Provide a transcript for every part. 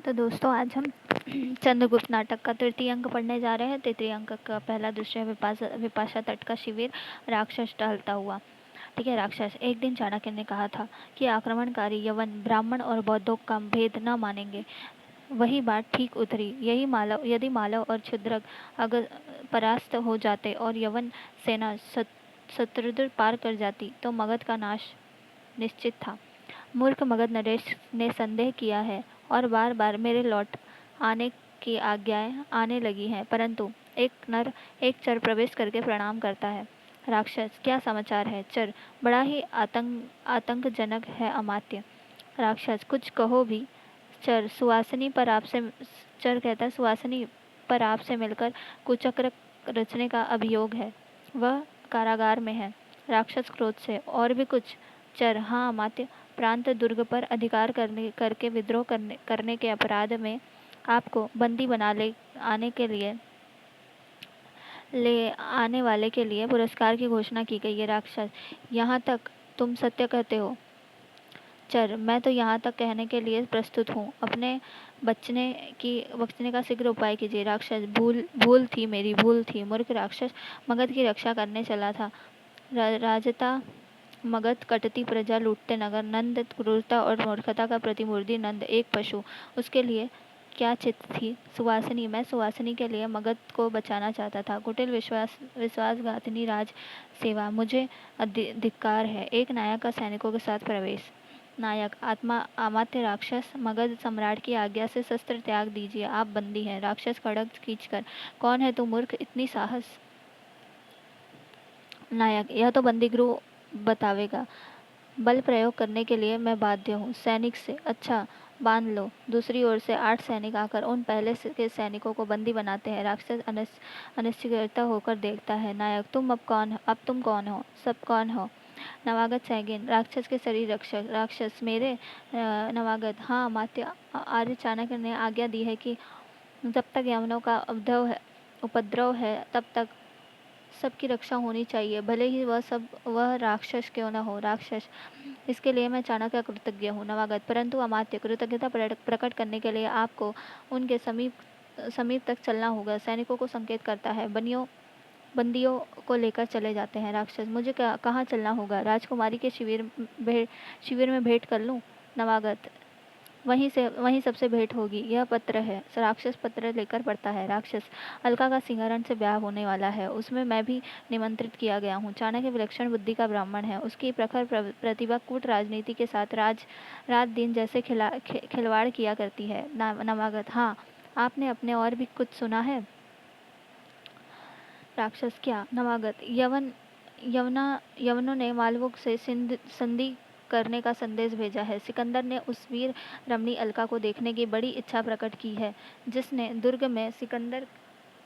तो दोस्तों आज हम चंद्रगुप्त नाटक का तृतीय अंक पढ़ने जा रहे हैं। तृतीय अंक का पहला दृश्य विपाशा तट का शिविर, राक्षस टहलता हुआ। ठीक है। राक्षस। एक दिन चाणक्य ने कहा था कि आक्रमणकारी यवन ब्राह्मण और बौद्धों का भेद न मानेंगे। वही बात ठीक उतरी। यदि मालव और क्षुद्रक अगर परास्त हो जाते और यवन सेना शत्रुदुर पार कर जाती तो मगध का नाश निश्चित था। मूर्ख मगध नरेश ने संदेह किया है और बार बार मेरे लौट आने की आज्ञाएं आने लगी हैं, परंतु एक नर एक चर प्रवेश करके प्रणाम करता है। राक्षस। क्या समाचार है चर? बड़ा ही आतंकजनक है अमात्य। राक्षस। कुछ कहो भी। चर। सुवासिनी पर आपसे चर कहता है सुवासिनी पर आपसे मिलकर कुचक्र रचने का अभियोग है। वह कारागार में है। राक्षस क्रोध से। और भी कुछ? चर। हाँ अमात्य, प्रांत दुर्ग पर अधिकार करके विद्रोह करने के अपराध में आपको बंदी बना ले आने वाले के लिए पुरस्कार की घोषणा की गई है। राक्षस। यहाँ तक तुम सत्य कहते हो? चर। मैं तो यहाँ तक कहने के लिए प्रस्तुत हूँ। अपने बचने का शीघ्र उपाय कीजिए। राक्षस। भूल थी, मेरी भूल थी। मूर्ख राक्षस। मगध की रक्षा करने चला था। राजता मगध, कटती प्रजा, लूटते नगर। नंद। क्रूरता और मूर्खता का प्रतिमूर्ति नंद। एक पशु। उसके लिए क्या चित थी? सुवासिनी। मैं सुवासिनी के लिए मगध को बचाना चाहता था। कुटिल विश्वासघातिनी राज सेवा। मुझे धिक्कार है। एक नायक का सैनिकों के साथ प्रवेश। नायक। अमात्य राक्षस, मगध सम्राट की आज्ञा से शस्त्र त्याग दीजिए, आप बंदी हैं। राक्षस खड़ग खींचकर। कौन है तू मूर्ख, इतनी साहस? नायक। यह तो बंदीगृह बतावेगा। बल प्रयोग करने के लिए मैं बाध्य हूँ। सैनिक से। अच्छा, बांध लो। दूसरी ओर से 8 सैनिक आकर उन पहले के सैनिकों को बंदी बनाते हैं। राक्षस अनिश्चित होकर देखता है। नायक। अब तुम कौन हो? सब कौन हो? नवागत सैगिन। राक्षस के शरीर रक्षक। राक्षस। मेरे नवागत। हाँ अमात्य, आर्य चाणक्य ने आज्ञा दी है कि जब तक यवनों का उपद्रव है तब तक सबकी रक्षा होनी चाहिए, भले ही वह राक्षस क्यों न हो। राक्षस। इसके लिए मैं चाणक्य कृतज्ञ हूँ। नवागत। परंतु अमात्य, कृतज्ञता प्रकट करने के लिए आपको उनके समीप तक चलना होगा। सैनिकों को संकेत करता है। बंदियों को लेकर चले जाते हैं। राक्षस। मुझे कहाँ चलना होगा? राजकुमारी के शिविर में भेंट कर लूँ? नवागत। वहीं सबसे भेंट होगी। यह पत्र है। राक्षस पत्र लेकर पढ़ता है। राक्षस। अलका का सिंहासन से ब्याह होने वाला है, उसमें मैं भी निमंत्रित किया गया हूँ। चाणक्य विलक्षण बुद्धि का ब्राह्मण है। उसकी प्रखर प्रतिभा कूट राजनीति के साथ रात दिन जैसे खिलवाड़ किया करती है। नवागत। हाँ, आपने अपने और भी कुछ सुना है? राक्षस। क्या? नवागत। यवनों ने मालवों से संधि करने का संदेश भेजा है। सिकंदर ने उस वीर रमणी अलका को देखने की बड़ी इच्छा प्रकट की है, जिसने दुर्ग में सिकंदर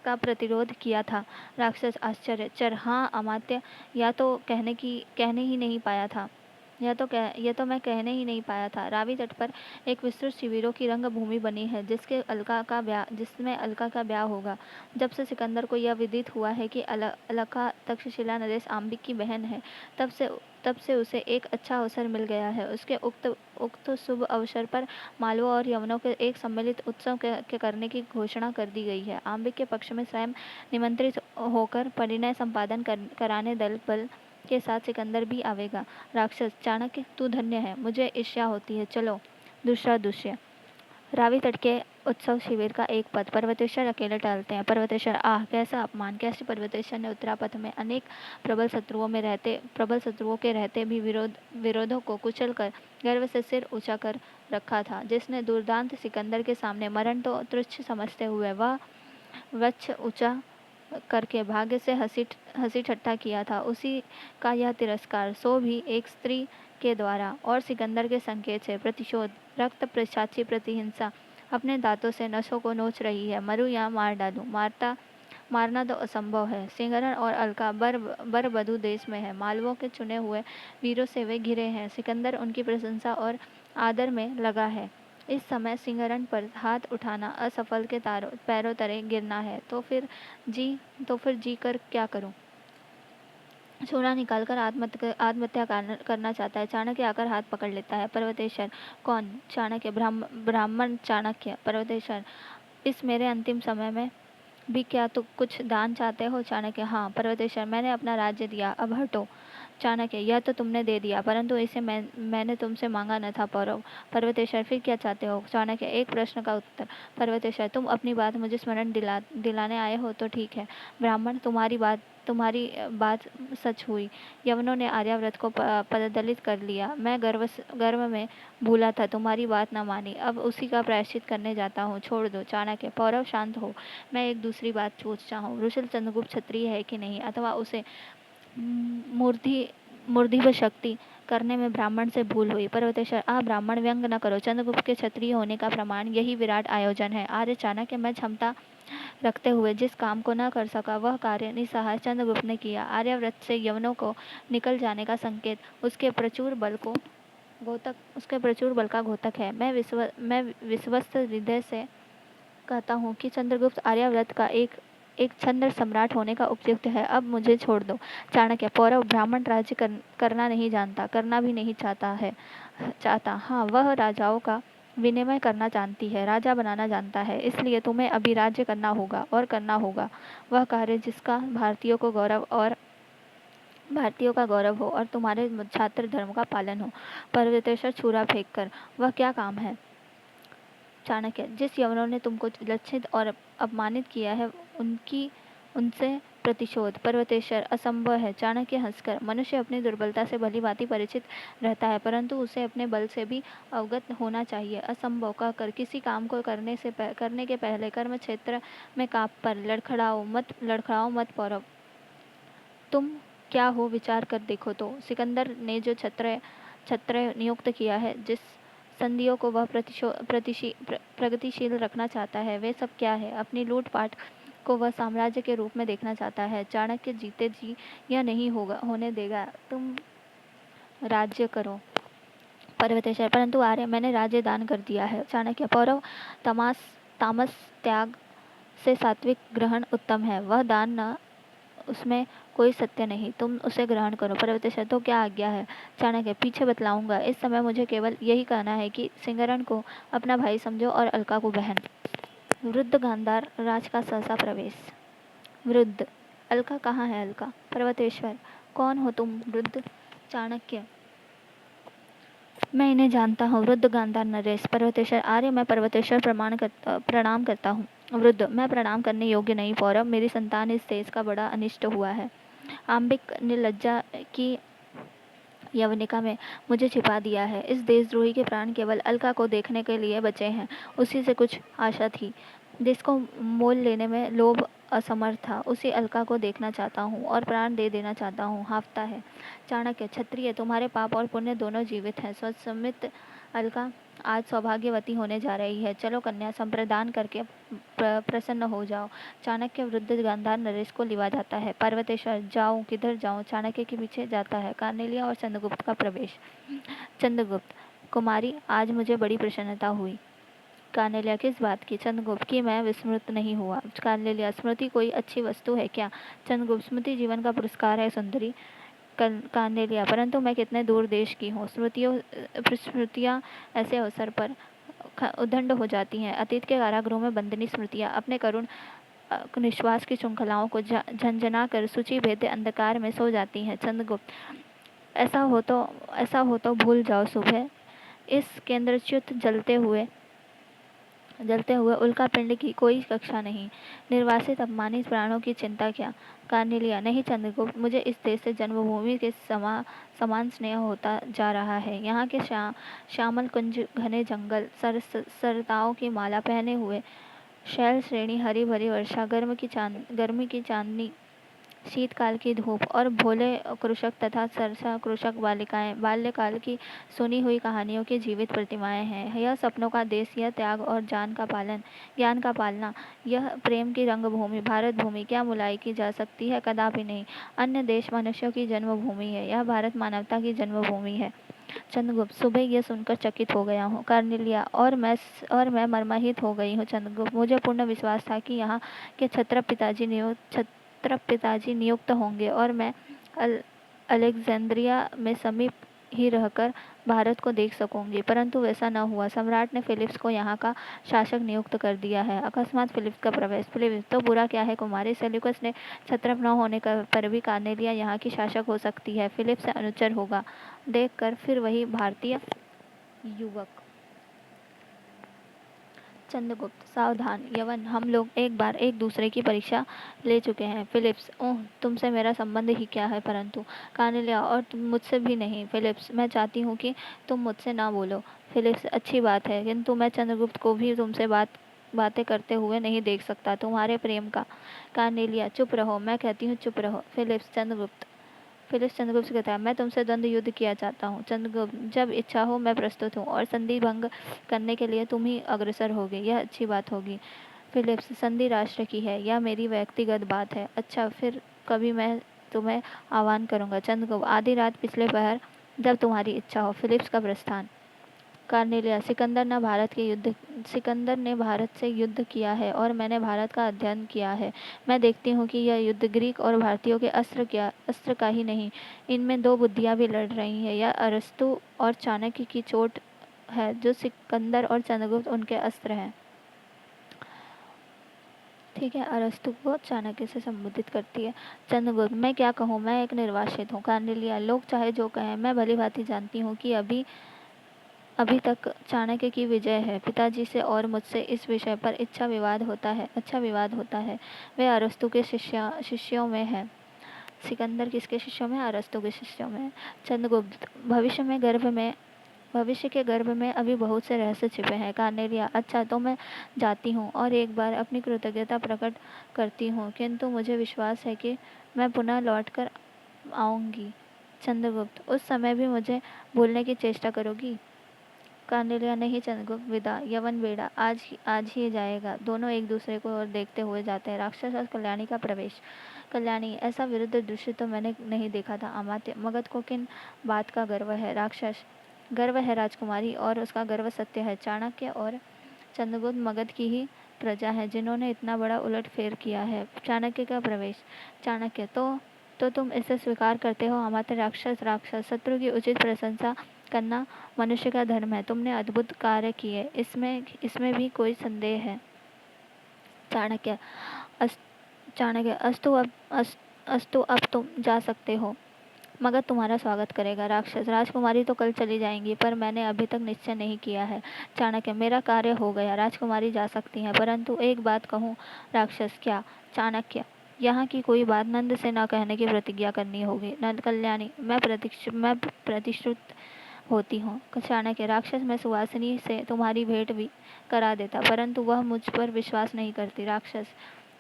का प्रतिरोध किया था। राक्षस। आश्चर्य। चर। हाँ अमात्य, या तो कहने ही नहीं पाया था। यह तो मैं कहने ही नहीं पाया था। रावी तट पर एक विस्तृत शिविरों की रंगभूमि बनी है, जिसमें अलका का ब्याह होगा। जब से सिकंदर को यह विदित हुआ है कि अलका तक्षशिला नरेश आम्बिक की बहन है, तब से उसे एक अच्छा अवसर मिल गया है। उसके उक्त शुभ अवसर पर मालवों और यवनों के एक सम्मिलित उत्सव के करने की घोषणा कर दी गई है। आम्बिक के पक्ष में स्वयं निमंत्रित होकर परिणय संपादन कराने दल बल के साथ सिकंदर भी आवेगा। राक्षस। चाणक्य, तू धन्य है, मुझे ईर्ष्या होती है। चलो। दूसरा दृश्य। रावी तट के उत्सव शिविर का एक पथ। पर्वतेश्वर अकेले टहलते हैं। पर्वतेश्वर। आह, कैसा अपमान! कैसे पर्वतेश्वर ने उत्तरापथ में अनेक प्रबल शत्रुओं के रहते भी विरोधों को कुचल कर गर्व से सिर ऊंचा कर रखा था। जिसने दुर्दांत सिकंदर के सामने मरण तो तुच्छ समझते हुए वह वृक्ष ऊंचा करके भाग्य से हंसी ठट्ठा किया था, उसी का यह तिरस्कार, सो भी एक स्त्री के द्वारा, और सिकंदर के संकेत से प्रतिशोध। रक्त साक्षी प्रतिहिंसा अपने दांतों से नसों को नोच रही है। मरूं या मार डालूं? मारना तो असंभव है। सिंहरण और अलका बरबधु देश में है। मालवों के चुने हुए वीरों से वे घिरे हैं। सिकंदर उनकी प्रशंसा और आदर में लगा है। इस समय सिंहरण पर हाथ उठाना असफल के पैरों तले गिरना है, तो फिर जी कर क्या करूं? छोरा निकालकर आत्महत्या करना चाहता है। चाणक्य आकर हाथ पकड़ लेता है। पर्वतेश्वर, कौन? चाणक्य, ब्राह्मण चाणक्य। पर्वतेश्वर, इस मेरे अंतिम समय में भी क्या तुम कुछ दान चाहते हो? चाणक्य, हाँ। पर्वतेश्वर, मैंने अपना राज्य दिया, अब हटो। चाणक्य, यह तो तुमने दे दिया, परंतु इसे मैंने तुमसे मांगा न था पौरव। पर्वतेश्वर, फिर क्या चाहते हो? चाणक्य, एक प्रश्न का उत्तर। पर्वतेश्वर, तुम अपनी बात मुझे स्मरण दिलाने आए हो तो ठीक है। ब्राह्मण, तुम्हारी बात सच हुई। यवनों ने आर्याव्रत को पददलित कर लिया। मैं गर्व में भूला था, तुम्हारी बात न मानी, अब उसी का प्रायश्चित करने जाता हूँ, छोड़ दो। चाणक्य, पौरव शांत हो, मैं एक दूसरी बात पूछता हूँ। ऋषि चंद्रगुप्त क्षत्रिय है कि नहीं, अथवा उसे मूर्ति व शक्ति करने में ब्राह्मण से भूल हुई? पर्वतेश्वर, आप ब्राह्मण व्यंग न करो। चंद्रगुप्त के क्षत्रिय होने का प्रमाण यही विराट आयोजन है। आर्य चाणक्य, मैं क्षमता रखते हुए जिस काम को न कर सका वह कार्य निस्सहाय चंद्रगुप्त ने किया। आर्याव्रत से यवनों को निकल जाने का संकेत उसके प्रचुर बल का घोतक है। मैं विश्वस्त हृदय से कहता हूँ कि चंद्रगुप्त आर्यावर्त का एक छंद सम्राट होने का उपयुक्त है। अब मुझे छोड़ दो। चाणक्य, पौरव ब्राह्मण राज्य करना नहीं जानता, करना भी नहीं चाहता। हाँ, वह राजाओं का विनिमय करना जानती है, राजा बनाना जानता है। इसलिए तुम्हें अभी राज्य करना होगा और करना होगा वह कार्य जिसका भारतीयों का गौरव हो और तुम्हारे छात्र धर्म का पालन हो। पर्वतेश्वर, छुरा फेंक कर, वह क्या काम है? चाणक्य, जिस यवनों ने तुमको लक्षित और अपमानित किया है उनसे प्रतिशोध। पर्वतेश्वर, असंभव है। चाणक्य हंसकर, मनुष्य अपनी दुर्बलता से भलीभांति परिचित रहता है, परंतु उसे अपने बल से भी अवगत होना चाहिए। असंभव कहकर किसी काम को करने के पहले कर्म क्षेत्र में काँप पर लड़खड़ाओ मत पौरव। तुम क्या हो, विचार कर देखो तो। सिकंदर ने जो छत्र नियुक्त किया है, जिस संधियों को वह प्रगतिशील रखना चाहता है, वे सब क्या है? अपनी लूटपाट को वह साम्राज्य के रूप में देखना चाहता है। चाणक्य जीते जी यह नहीं होने देगा। तुम राज्य करो। पर्वतेश्वर, परंतु आर्य, मैंने राज्य दान कर दिया है। चाणक्य, पौरव, तामस त्याग से सात्विक ग्रहण उत्तम है। वह दान न, उसमें कोई सत्य नहीं, तुम उसे ग्रहण करो। पर्वतेश्वर, तो क्या आज्ञा है? चाणक्य, पीछे बतलाऊंगा। इस समय मुझे केवल यही कहना है कि सिंगरण को अपना भाई समझो और अलका को बहन। वृद्ध गांधार राज का सहसा प्रवेश। वृद्ध, अलका कहाँ है? अलका। पर्वतेश्वर, कौन हो तुम वृद्ध? चाणक्य, मैं इन्हें जानता हूँ, वृद्ध गांधार नरेश। पर्वतेश्वर, आर्य, मैं पर्वतेश्वर प्रणाम करता हूँ। वृद्ध, मैं प्रणाम करने योग्य नहीं पौरव, मेरी संतान इस देश का बड़ा अनिष्ट हुआ है। आंबिक ने लज्जा की यवनिका में मुझे छिपा दिया है। इस देशद्रोही के प्राण केवल अलका को देखने के लिए बचे हैं, उसी से कुछ आशा थी। देश को मोल लेने में लोभ असमर्थ था, उसी अलका को देखना चाहता हूँ और प्राण दे देना चाहता हूँ। हाँफता है। चाणक्य, क्षत्रिय, तुम्हारे पाप और पुण्य दोनों जीवित हैं। स्वसम्मित अलका आज सौभाग्यवती होने जा रही है। चलो कन्या, संप्रदान करके प्रसन्न हो जाओ। चाणक्य वृद्ध गांधार नरेश को लिवा जाता है। पर्वतेश्वर, जाऊं किधर जाऊं? चाणक्य के पीछे जाता है। कार्नेलिया और चंद्रगुप्त का प्रवेश। चंद्रगुप्त, कुमारी, आज मुझे बड़ी प्रसन्नता हुई। कार्नेलिया, किस बात की? चंद्रगुप्त, कि मैं विस्मृत नहीं हुआ। कार्नेलिया, स्मृति कोई अच्छी वस्तु है क्या? चंद्रगुप्त, स्मृति जीवन का पुरस्कार है सुंदरी। कार्नेलिया, परंतु मैं कितने दूर देश की हूँ। स्मृतियाँ ऐसे अवसर पर उद्दंड हो जाती हैं। अतीत के कारागृहों में बंदिनी स्मृतियाँ अपने करुण निश्वास की श्रृंखलाओं को झंझना कर सूची भेद्य अंधकार में सो जाती हैं। चंद्रगुप्त, ऐसा हो तो भूल जाओ सुबह इस केंद्रच्युत जलते हुए उल्का पिंड की कोई कक्षा नहीं। निर्वासित अपमानित प्राणों की चिंता क्या? कार्नेलिया, नहीं चंद्रगुप्त, मुझे इस देश से जन्मभूमि के समान स्नेह होता जा रहा है। यहाँ के श्यामल कुंज, घने जंगल, सरताओं की माला पहने हुए शैल श्रेणी, हरी भरी वर्षा, गर्मी की चांदनी, शीतकाल की धूप और भोले कृषक तथा सरसा कृषक बालिकाएं बाल्यकाल की सुनी हुई कहानियों की जीवित प्रतिमाएं हैं। यह सपनों का देश, यह त्याग और ज्ञान का पालना, यह प्रेम की रंगभूमि भारत भूमि क्या मुलाई की जा सकती है? कदापि नहीं। अन्य देश मनुष्यों की जन्मभूमि है, यह भारत मानवता की जन्मभूमि है। चंद्रगुप्त, सुबह यह सुनकर चकित हो गया हूँ। कार्नेलिया, और मैं मर्माहित हो गई हूँ। चंद्रगुप्त, मुझे पूर्ण विश्वास था कि यहाँ के छत्र पिताजी नियुक्त होंगे और मैं अलेक्जेंड्रिया में समीप ही रहकर भारत को देख सकूंगी, परंतु वैसा न हुआ। सम्राट ने फिलिप्स को यहाँ का शासक नियुक्त कर दिया है। अकस्मात फिलिप्स का प्रवेश। फिलिप्स तो बुरा क्या है कुमारी, सेल्यूकस ने क्षत्रप न होने पर भी कार्नेलिया यहाँ की शासक हो सकती है, फिलिप्स से अनुचर होगा। देखकर फिर वही भारतीय युवक। चंद्रगुप्त सावधान, यवन, हम लोग एक बार एक दूसरे की परीक्षा ले चुके हैं। फिलिप्स, ओह, तुमसे मेरा संबंध ही क्या है, परंतु कार्नेलिया, और मुझसे भी नहीं। फिलिप्स, मैं चाहती हूँ कि तुम मुझसे ना बोलो। फिलिप्स, अच्छी बात है, किंतु मैं चंद्रगुप्त को भी तुमसे बातें करते हुए नहीं देख सकता, तुम्हारे प्रेम का। कार्नेलिया, चुप रहो, मैं कहती हूँ चुप रहो। फिलिप्स चंद्रगुप्त से कहता है, मैं तुमसे द्वंद्व युद्ध किया चाहता हूँ। चंद्रगुप्त, जब इच्छा हो मैं प्रस्तुत हूँ, और संधि भंग करने के लिए तुम ही अग्रसर होगे, यह अच्छी बात होगी। फिलिप्स, संधि राष्ट्र की है, यह मेरी व्यक्तिगत बात है। अच्छा, फिर कभी मैं तुम्हें आह्वान करूंगा। चंद्रगुप्त, आधी रात, पिछले पहर, जब तुम्हारी इच्छा हो। फिलिप्स का प्रस्थान। कार्नेलिया, सिकंदर ने भारत से युद्ध किया है और मैंने भारत का अध्ययन किया है। मैं देखती हूँ कि यह युद्ध ग्रीक और भारतीयों के अस्त्र का ही नहीं, इनमें दो बुद्धियाँ भी लड़ रही हैं। यह अरस्तु और चाणक्य की चोट है, जो सिकंदर और चंद्रगुप्त उनके अस्त्र हैं। ठीक है, अरस्तु को चाणक्य से संबोधित करती है। चंद्रगुप्त, मैं क्या कहूँ, मैं एक निर्वासित हूँ। कार्नेलिया, लोग चाहे जो कहें, मैं भली भांति जानती हूँ कि अभी तक चाणक्य की विजय है। पिताजी से और मुझसे इस विषय पर अच्छा विवाद होता है। वे अरस्तु के शिष्यों में है। सिकंदर किसके शिष्यों में? अरस्तु के शिष्यों में। चंद्रगुप्त, भविष्य के गर्भ में अभी बहुत से रहस्य छिपे हैं। कार्नेलिया, अच्छा, तो मैं जाती हूँ और एक बार अपनी कृतज्ञता प्रकट करती हूँ, किंतु मुझे विश्वास है कि मैं पुनः लौट कर आऊँगी। चंद्रगुप्त, उस समय भी मुझे भूलने की चेष्टा करोगी? कार्नेलिया, नहीं चंद्रगुप्त, विदा। यवन बेड़ा आज ही जाएगा। दोनों एक दूसरे को और देखते हुए जाते हैं। राक्षस और कल्याणी का प्रवेश। कल्याणी, ऐसा विरुद्ध दृश्य तो मैंने नहीं देखा था अमात्य। मगध को किन बात का गर्व है? राक्षस, गर्व है राजकुमारी, और उसका गर्व सत्य है। चाणक्य और चंद्रगुप्त मगध की ही प्रजा है, जिन्होंने इतना बड़ा उलटफेर किया है। चाणक्य का प्रवेश। चाणक्य, तो तुम इसे स्वीकार करते हो अमात्य? राक्षस, शत्रु की उचित प्रशंसा करना मनुष्य का धर्म है। तुमने अद्भुत कार्य किए, इसमें भी कोई संदेह है? चाणक्य, अस्तु, अब तुम जा सकते हो। मगध तुम्हारा स्वागत करेगा। राक्षस, राजकुमारी तो कल चली जाएंगी, पर मैंने अभी तक निश्चय नहीं किया है। चाणक्य, मेरा कार्य हो गया, राजकुमारी जा सकती हैं, परंतु एक बात कहूँ। राक्षस, क्या? चाणक्य, यहाँ की कोई बात नंद से न कहने की प्रतिज्ञा करनी होगी। नंद, कल्याणी, मैं प्रतिश्रुत होती हूँ। चाणक्य, राक्षस, मैं सुवासिनी से तुम्हारी भेंट भी करा देता, परंतु वह मुझ पर विश्वास नहीं करती। राक्षस,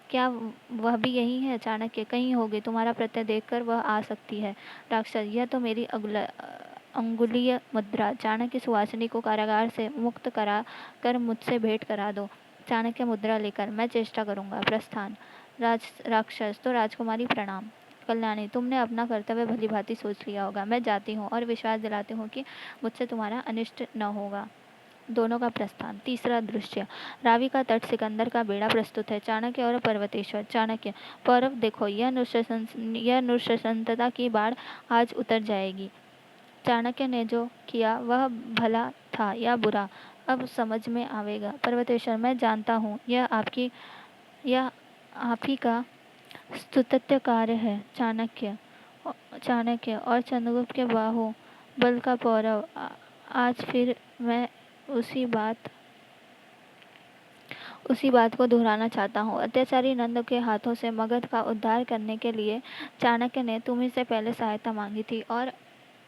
क्या वह भी यही है? चाणक्य, कहीं होगी, तुम्हारा प्रत्यय देखकर वह आ सकती है। राक्षस, यह तो मेरी अंगुलीय मुद्रा। चाणक्य, सुवासिनी को कारागार से मुक्त करा कर मुझसे भेंट करा दो। चाणक्य, मुद्रा लेकर, मैं चेष्टा करूंगा। प्रस्थान। राक्षस, तो राजकुमारी प्रणाम। कल्याणी, तुमने अपना कर्तव्य भली भांति सोच लिया होगा। मैं जाती हूँ और विश्वास दिलाती हूँ कि मुझसे तुम्हारा अनिष्ट न होगा। दोनों का प्रस्थान। तीसरा दृश्य। रावि का तट, सिकंदर का बेड़ा प्रस्तुत है। चाणक्य और पर्वतेश्वर। चाणक्य, पौरव देखो, यह नृशंसता की बाढ़ आज उतर जाएगी। चाणक्य ने जो किया वह भला था या बुरा, अब समझ में आवेगा। पर्वतेश्वर, मैं जानता हूँ यह आप ही का स्तुत्य कार्य है। चाणक्य और चंद्रगुप्त के बाहु बल का पौरव, आज फिर मैं उसी बात को दोहराना चाहता हूँ। अत्याचारी नंद के हाथों से मगध का उद्धार करने के लिए चाणक्य ने तुम्ही से पहले सहायता मांगी थी, और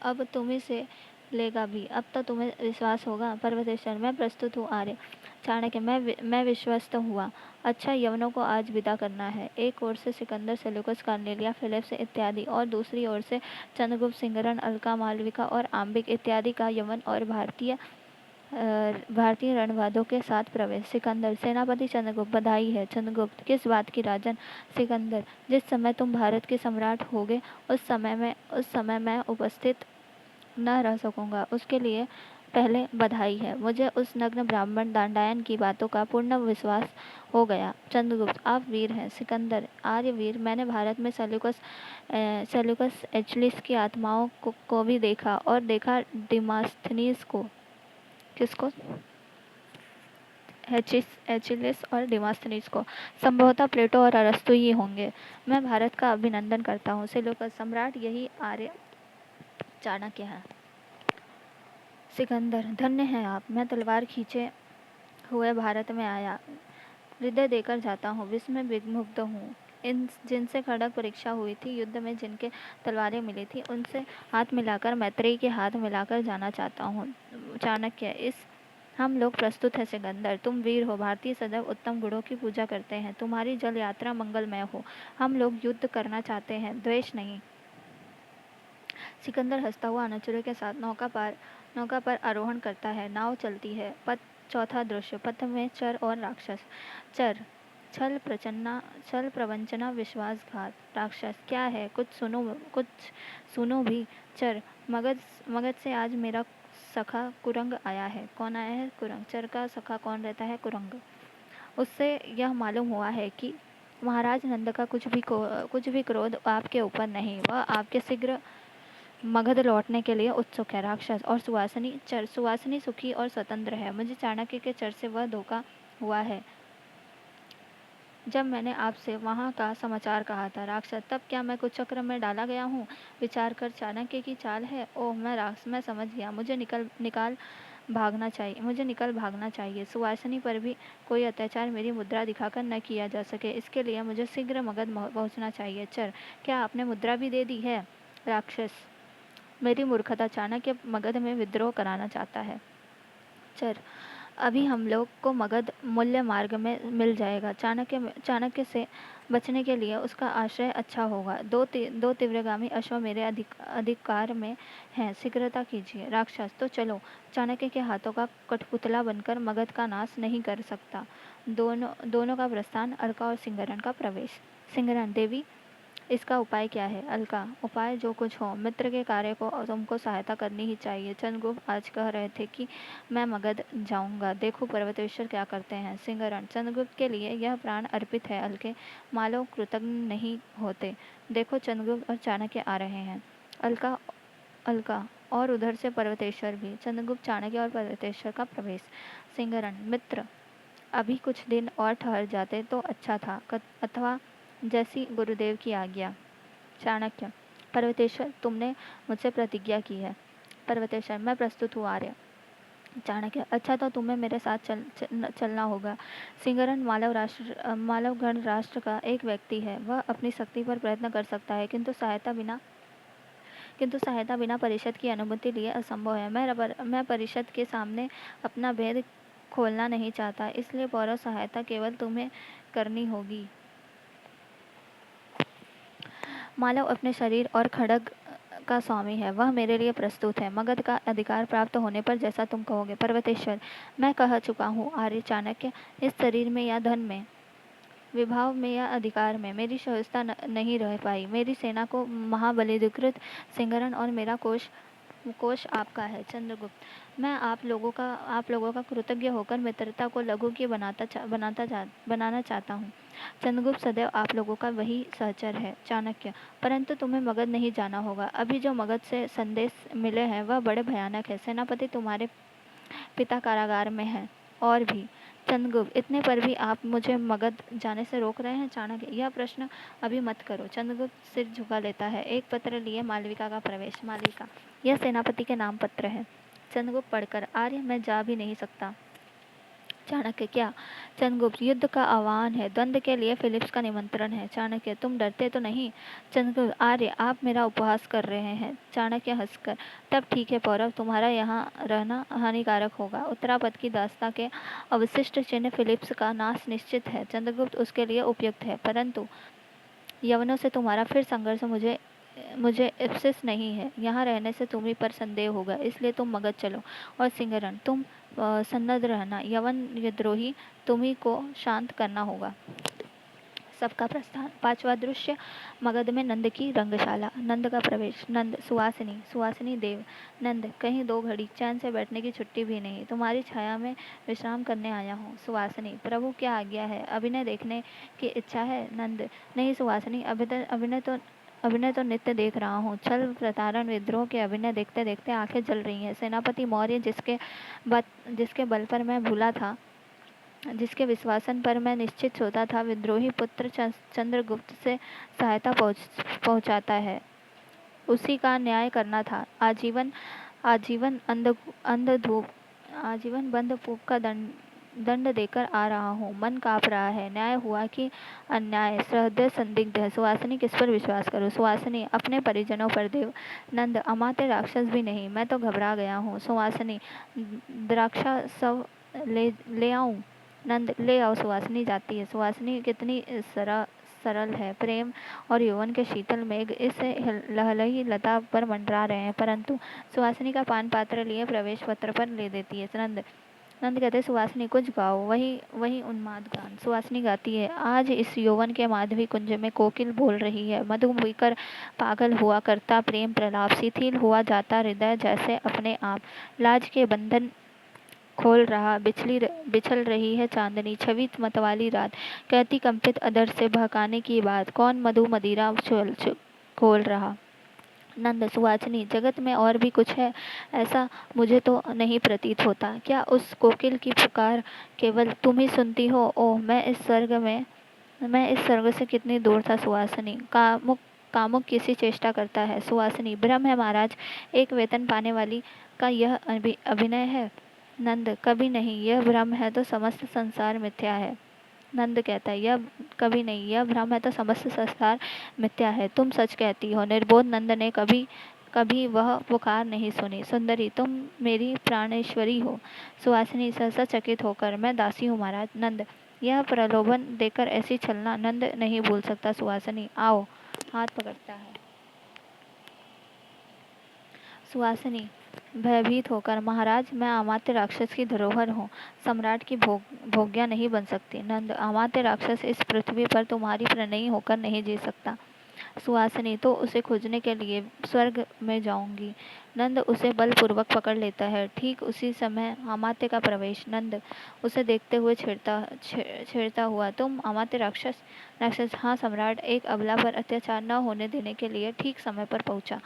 अब तुम्ही से लेगा भी। अब तो तुम्हें विश्वास होगा। पर्वतेश्वर, मैं प्रस्तुत हूँ आर्य। चाणक्य, मैं विश्वस्त हुआ। अच्छा, यवनों को आज विदा करना है। एक ओर से सिकंदर, सेल्यूकस, कार्नेलिया, फिलिप्स इत्यादि, और दूसरी ओर से चंद्रगुप्त, सिंगरन, अलका, मालविका और आम्बिक इत्यादि का यवन और भारतीय रणवादों के साथ प्रवेश। सिकंदर, सेनापति चंद्रगुप्त, बधाई है। चंद्रगुप्त, किस बात की राजन? सिकंदर, जिस समय तुम भारत के सम्राट होगे उस समय मैं उपस्थित न रह सकूंगा। उसके लिए पहले बधाई है। मुझे उस नग्न ब्राह्मण दंडायन की बातों का पूर्ण विश्वास हो गया। चंद्रगुप्त, आप वीर हैं। सिकंदर, आर्य वीर। मैंने भारत में सेल्यूकस एचलिस की आत्माओं को भी देखा, और देखा डिमास्थनीस को। किसको? एचिलिस और डिमास्थनीस को। संभवतः प्लेटो और अरस्तु ही होंगे। मैं भारत का अभिनंदन करता हूँ। सेल्यूकस सम्राट यही आर्य चाणक्य है। सिकंदर, धन्य हैं आप। मैं तलवार खींचे हुए भारत में आया, हृदय देकर जाता हूँ, विस्मय विमुग्ध हूँ। इन जिनसे खड़ग परीक्षा हुई थी, युद्ध में जिनके तलवारें मिली थी, उनसे हाथ मिलाकर, मैत्रेयी के हाथ मिलाकर जाना चाहता हूँ। चाणक्य, इस हम लोग प्रस्तुत है। सिकंदर, तुम वीर हो। भारतीय सदैव उत्तम गुणों की पूजा करते हैं। तुम्हारी जल यात्रा मंगलमय हो। हम लोग युद्ध करना चाहते हैं, द्वेष नहीं। सिकंदर हंसता हुआ अनुचरों के साथ नौका पर आरोहण करता है। नाव चलती है। चौथा दृश्य। पथ में चर और राक्षस। चर, छल प्रवंचना विश्वासघात। राक्षस, क्या है, कुछ सुनो भी। चर, मगध से आज मेरा सखा कुरंग आया है। कौन आया है? कुरंग। चर का सखा कौन रहता है? कुरंग। उससे यह मालूम हुआ है कि महाराज नंद का कुछ भी क्रोध आपके ऊपर नहीं। वह आपके शीघ्र मगध लौटने के लिए उत्सुक है। राक्षस और सुवासिनी। चर, सुवासिनी सुखी और स्वतंत्र है। मुझे चाणक्य के चर से वह धोखा हुआ है जब मैंने आपसे वहाँ का समाचार कहा था। राक्षस, तब क्या मैं कुछ चक्र में डाला गया हूँ? विचार कर, चाणक्य की चाल है। ओह, मैं समझ गया। मुझे निकल भागना चाहिए। सुवासिनी पर भी कोई अत्याचार मेरी मुद्रा दिखाकर न किया जा सके, इसके लिए मुझे शीघ्र मगध पहुँचना चाहिए। चर, क्या आपने मुद्रा भी दे दी है? राक्षस, मेरी मूर्खता। चाणक्य मगध में विद्रोह कराना चाहता है। चर, अभी हम लोग को मगध मूल्य मार्ग में मिल जाएगा। चाणक्य से बचने के लिए उसका आश्रय अच्छा होगा। दो तीव्रगामी अश्व मेरे अधिकार में हैं। शीघ्रता कीजिए। राक्षस, तो चलो। चाणक्य के हाथों का कठपुतला बनकर मगध का नाश नहीं कर सकता। दोनों का प्रस्थान। अलका और सिंगरण का प्रवेश। सिंगरण, देवी, इसका उपाय क्या है? अलका, उपाय जो कुछ हो, मित्र के कार्य को तुमको सहायता करनी ही चाहिए। चंद्रगुप्त आज कह रहे थे कि मैं मगध जाऊंगा, देखो पर्वतेश्वर क्या करते हैं। सिंगरण, चंद्रगुप्त के लिए यह प्राण अर्पित है। अलके, मालो कृतज्ञ नहीं होते। देखो चंद्रगुप्त और चाणक्य आ रहे हैं। अलका, और उधर से पर्वतेश्वर भी। चंद्रगुप्त, चाणक्य और पर्वतेश्वर का प्रवेश। सिंगरण, मित्र, अभी कुछ दिन और ठहर जाते तो अच्छा था, अथवा जैसी गुरुदेव की आज्ञा। चाणक्य, पर्वतेश्वर, तुमने मुझसे प्रतिज्ञा की है। पर्वतेश्वर, मैं प्रस्तुत हूँ आर्य। चाणक्य, अच्छा, तो तुम्हें मेरे साथ चलना होगा। सिंगरण, मालव गण राष्ट्र का एक व्यक्ति है। वह अपनी शक्ति पर प्रयत्न कर सकता है, किंतु सहायता बिना परिषद की अनुमति लिए असंभव है। मैं परिषद के सामने अपना भेद खोलना नहीं चाहता, इसलिए पौरव सहायता केवल तुम्हें करनी होगी। मालव अपने शरीर और खड्ग का स्वामी है। वह मेरे लिए प्रस्तुत है। मगध का अधिकार प्राप्त होने पर जैसा तुम कहोगे। पर्वतेश्वर, मैं कह चुका हूँ आर्य चाणक्य, इस शरीर में या धन में, विभाव में या अधिकार में मेरी सहजता नहीं रह पाई। मेरी सेना को महाबलिधिकृत सिंगरण और मेरा कोष आपका है। चंद्रगुप्त, मैं आप लोगों का कृतज्ञ होकर मित्रता को लघु की बनाना चाहता हूँ। चंद्रगुप्त, सदैव आप लोगों का वही सहचर है। चाणक्य, परंतु तुम्हें मगध नहीं जाना होगा। अभी जो मगध से संदेश मिले हैं वह बड़े भयानक है। सेनापति तुम्हारे पिता कारागार में है। और भी। चंद्रगुप्त, इतने पर भी आप मुझे मगध जाने से रोक रहे हैं। चाणक्य, यह प्रश्न अभी मत करो। चंद्रगुप्त सिर झुका लेता है। एक पत्र लिए मालविका का प्रवेश। मालविका, यह सेनापति के नाम पत्र है। चंद्रगुप्त पढ़कर, आर्य, मैं जा भी नहीं सकता। चाणक्य, क्या? चंद्रगुप्त, युद्ध का आह्वान है, द्वंद्व के लिए फिलिप्स का निमंत्रण है। चाणक्य, तुम डरते तो नहीं? चंद्रगुप्त, आर्य, आप मेरा उपहास कर रहे हैं। चाणक्य हंसकर, तब ठीक है पौरव, तुम्हारा यहाँ रहना हानिकारक होगा। उत्तरापद की दास्ता के अवशिष्ट चिन्ह फिलिप्स का नाश निश्चित है। चंद्रगुप्त, उसके लिए उपयुक्त है, परंतु यवनों से तुम्हारा फिर संघर्ष मुझे इप्सिस नहीं है। यहाँ रहने से तुम्ही पर संदेह होगा, इसलिए तुम मगध चलो। और सिंगरण, तुम सन्नद्ध रहना। यवन विद्रोही तुम्ही को शांत करना होगा। सबका प्रस्थान। पांचवा दृश्य, मगध में नंद की रंगशाला। नंद का प्रवेश। नंद, सुवासिनी। सुवासिनी, देव। नंद, कहीं 2 घड़ी चैन से बैठने की छुट्टी भी नहीं, तुम्हारी छाया में विश्राम करने आया हूँ। सुवासिनी, प्रभु क्या आज्ञा है, अभिनय देखने की इच्छा है। नंद, नहीं सुवासिनी, अभिनय तो नित्य देख रहा हूँ। छल प्रताड़न विद्रोह के अभिनय देखते देखते आंखें जल रही हैं। सेनापति मौर्य जिसके बल पर मैं भूला था, जिसके विश्वासन पर मैं निश्चित सोता था, विद्रोही पुत्र चंद्रगुप्त से सहायता पहुंचाता है। उसी का न्याय करना था। आजीवन आजीवन अंधधूप आजीवन बंधपूप का दंड देकर आ रहा हूँ। मन काँप रहा है। न्याय हुआ कि अन्याय, सहृदय संदिग्ध है। सुवासिनी, किस पर विश्वास करूं? सुवासिनी, अपने परिजनों पर। देव। नंद, अमात्य राक्षस भी नहीं, मैं तो घबरा गया हूँ। सुवासिनी, द्राक्षा सब ले आऊं? नंद, ले आओ। सुवासिनी जाती है। सुवासिनी, कितनी सरल है। प्रेम और यौवन के शीतल मेघ इस लहलही लता पर मंडरा रहे हैं, परंतु सुवासिनी का पान पात्र लिए प्रवेश पत्र पर ले देती है। नंद कहते, सुवासिनी कुछ गाओ। वही वही उन्माद गान। सुवासिनी गाती है, आज इस यौवन के माधवी कुंज में कोकिल बोल रही है। मधु पीकर पागल हुआ करता प्रेम प्रलाप, शिथिल हुआ जाता हृदय जैसे अपने आप। लाज के बंधन खोल रहा, बिछल रही है चांदनी, छवि मतवाली रात, कहती कंपित अधर से बहकाने की बात, कौन मधु मदिरा खोल रहा। नंद, सुवासिनी, जगत में और भी कुछ है, ऐसा मुझे तो नहीं प्रतीत होता। क्या उस कोकिल की पुकार केवल तुम ही सुनती हो? ओह, मैं इस स्वर्ग से कितनी दूर था। सुवासिनी, कामुक किसी चेष्टा करता है। सुवासिनी, भ्रम है महाराज, एक वेतन पाने वाली का यह अभिनय है। नंद, कभी नहीं, यह भ्रम है तो समस्त संसार मिथ्या है। नंद कहता है, यह कभी नहीं, यह भ्रम है तो समस्त संसार मिथ्या है। तुम सच कहती हो। निर्बोध नंद ने कभी कभी वह पुकार नहीं सुनी। सुंदरी, तुम मेरी प्राणेश्वरी हो। सुवासिनी सहसा चकित होकर, मैं दासी हूँ महाराज। नंद, यह प्रलोभन देकर ऐसी छलना नंद नहीं भूल सकता। सुवासिनी, आओ। हाथ पकड़ता है। सुवासिनी भयभीत होकर, महाराज, मैं अमात्य राक्षस की धरोहर हूँ, सम्राट की भोग्या नहीं बन सकती। नंद, अमात्य राक्षस इस पृथ्वी पर तुम्हारी प्रणयी होकर नहीं जी सकता। सुहासिनी, तो उसे खोजने के लिए स्वर्ग में जाऊंगी। नंद उसे बलपूर्वक पकड़ लेता है। ठीक उसी समय अमात्य का प्रवेश। नंद उसे देखते हुए छेड़ता हुआ, तुम अमात्य राक्षस? हाँ सम्राट, एक अबला पर अत्याचार न होने देने के लिए ठीक समय पर पहुंचा।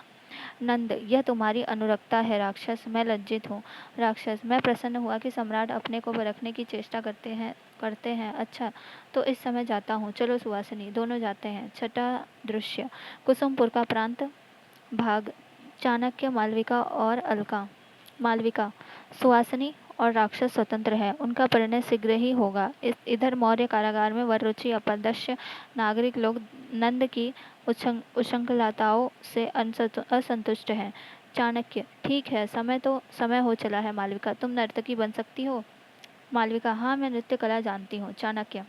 नंद, यह तुम्हारी अनुरक्ता है राक्षस, मैं लज्जित हूँ। राक्षस, मैं प्रसन्न हुआ कि सम्राट अपने को परखने की चेष्टा करते हैं। अच्छा, तो इस समय जाता हूँ। चलो सुवासिनी। दोनों जाते हैं। छठा दृश्य, कुसुमपुर का प्रांत भाग। चाणक्य, मालविका और अलका। मालविका, सुवासिनी और राक्षस स्वतंत्र है, उनका परिणय शीघ्र ही होगा। इधर मौर्य कारागार में वररुचि अपदस्य नागरिक लोग नंद की उच्छृंखलताओं से असंतुष्ट हैं। चाणक्य, ठीक है, समय हो चला है। मालविका, तुम नर्तकी बन सकती हो। मालविका, हाँ, मैं नृत्य कला जानती हूँ। चाणक्य,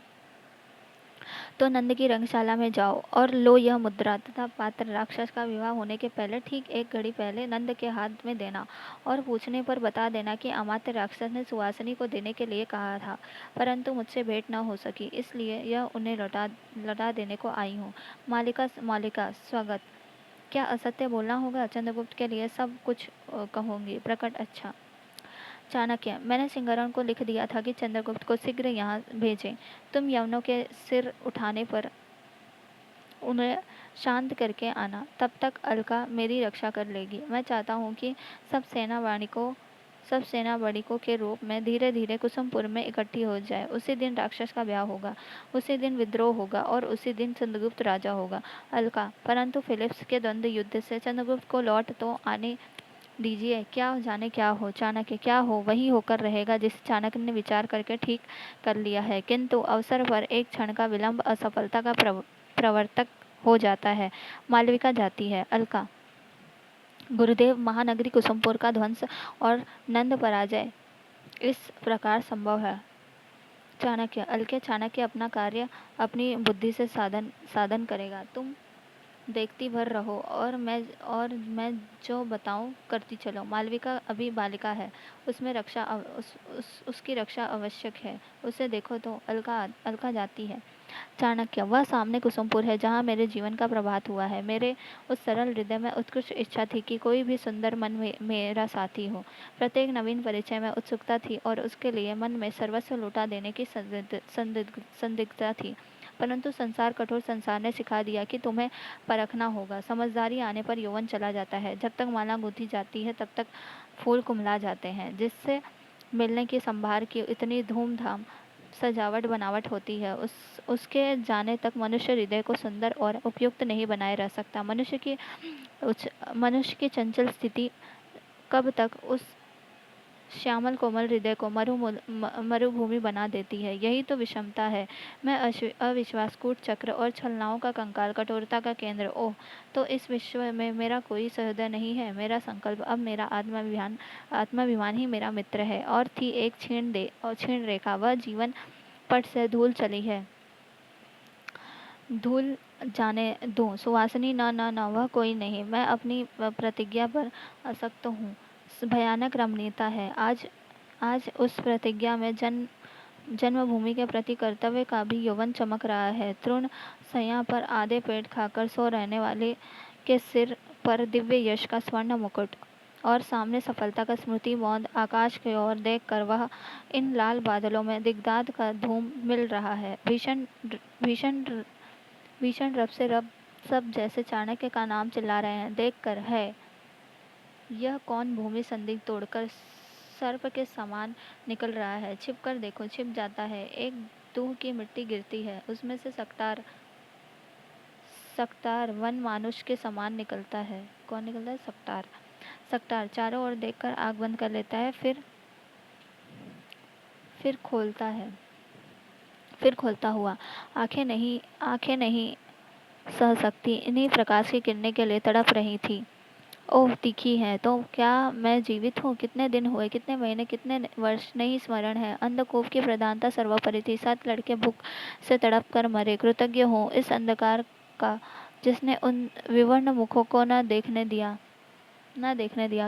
तो नंद की रंगशाला में जाओ और लो यह मुद्रा तथा पात्र, राक्षस का विवाह होने के पहले ठीक 1 घड़ी पहले नंद के हाथ में देना और पूछने पर बता देना कि अमात्य राक्षस ने सुवासिनी को देने के लिए कहा था, परंतु मुझसे भेंट न हो सकी, इसलिए यह उन्हें लौटा देने को आई हूँ। मालिका, स्वागत। क्या असत्य बोलना होगा? चंद्रगुप्त के लिए सब कुछ कहूँगी। प्रकट, अच्छा। चाणक्य, मैंने सिंगारण को लिख दिया था कि चंद्रगुप्त को शीघ्र यहाँ भेजें। तुम यवनों के सिर उठाने पर उन्हें शांत करके आना, तब तक अलका मेरी रक्षा कर लेगी। मैं चाहता हूँ कि सब सेना बड़िकों के रूप में धीरे धीरे कुसुमपुर में इकट्ठी हो जाए। उसी दिन राक्षस का ब्याह होगा, उसी दिन विद्रोह होगा और उसी दिन चंद्रगुप्त राजा होगा। अलका, परंतु फिलिप्स के द्वंद्व युद्ध से चंद्रगुप्त को लौट तो आने दीजिए, क्या जाने क्या हो। चाणक्य, क्या हो, वही होकर रहेगा जिसे चाणक्य ने विचार करके ठीक कर लिया है, किंतु अवसर पर एक क्षण का विलंब असफलता का प्रवर्तक हो जाता है। मालविका जाती है। अलका, गुरुदेव, महानगरी कुसुमपुर का ध्वंस और नंद पराजय इस प्रकार संभव है। चाणक्य, चाणक्य अपना कार्य अपनी बुद्धि से साधन करेगा। तुम देखती भर रहो और मैं जो बताऊं करती चलो। मालविका अभी बालिका है, उसमें रक्षा उसकी रक्षा आवश्यक है। उसे देखो तो अलका जाती है। चाणक्य, वह सामने कुसुमपुर है जहाँ मेरे जीवन का प्रभात हुआ है। मेरे उस सरल हृदय में उत्कृष्ट इच्छा थी कि कोई भी सुंदर मन मेरा साथी हो। प्रत्येक नवीन परिचय में उत्सुकता थी और उसके लिए मन में सर्वस्व लौटा देने की संदिग्धता थी। परंतु कठोर संसार ने सिखा दिया कि तुम्हें परखना होगा। समझदारी आने पर यौवन चला जाता है। जब तक माला गूंथी जाती है तब तक फूल कुम्हला जाते हैं। जिससे मिलने की संभार की इतनी धूमधाम सजावट बनावट होती है, उसके जाने तक मनुष्य हृदय को सुंदर और उपयुक्त नहीं बनाए रह सकता। मनुष्य की चंचल स्थिति कब तक उस श्यामल कोमल हृदय को मरुभूमि बना देती है। यही तो विषमता है। मैं अविश्वास, कूट चक्र और छलनाओं का कंकाल, कठोरता का केंद्र। ओह, तो इस विश्व में मेरा कोई सहृदय नहीं है। मेरा संकल्प, अब मेरा आत्माभिमान ही मेरा मित्र है। और थी एक क्षीण रेखा, वह जीवन पट से धूल चली है। धूल जाने दो। सुवासिनी, न न न, वह कोई नहीं। मैं अपनी प्रतिज्ञा पर असक्त हूँ। भयानक रमणीयता है। आज आज उस प्रतिज्ञा में जन्मभूमि के प्रति कर्तव्य का भी यौवन चमक रहा है। तृण सैया पर आधे पेट खाकर सो रहने वाले के सिर पर दिव्य यश का स्वर्ण मुकुट, और सामने सफलता का स्मृति मौन आकाश की ओर देख कर वह इन लाल बादलों में दिग्दाद का धूम मिल रहा है। भीषण भीषण रब से रब सब जैसे चाणक्य का नाम चिल्ला रहे हैं। देख कर है यह कौन भूमि संदिग्ध तोड़कर सर्प के समान निकल रहा है। छिप कर देखो, छिप जाता है। एक दूह की मिट्टी गिरती है, उसमें से सक्तार वन मानुष के समान निकलता है। कौन निकलता है? सक्तार। सक्तार चारों ओर देखकर आंख बंद कर लेता है, फिर खोलता है। फिर खोलता हुआ, आंखें नहीं सह सकती, इन्हीं प्रकाश की किरणें के लिए तड़प रही थी। ओह, तीखी है तो क्या मैं जीवित हूँ? कितने दिन हुए, कितने महीने, कितने वर्ष नहीं स्मरण है। अंधकूप की प्रधानता सर्वोपरि थी। 7 लड़के भूख से तड़प कर मरे। कृतज्ञ हूँ इस अंधकार का जिसने उन विवर्ण मुखों को न देखने दिया।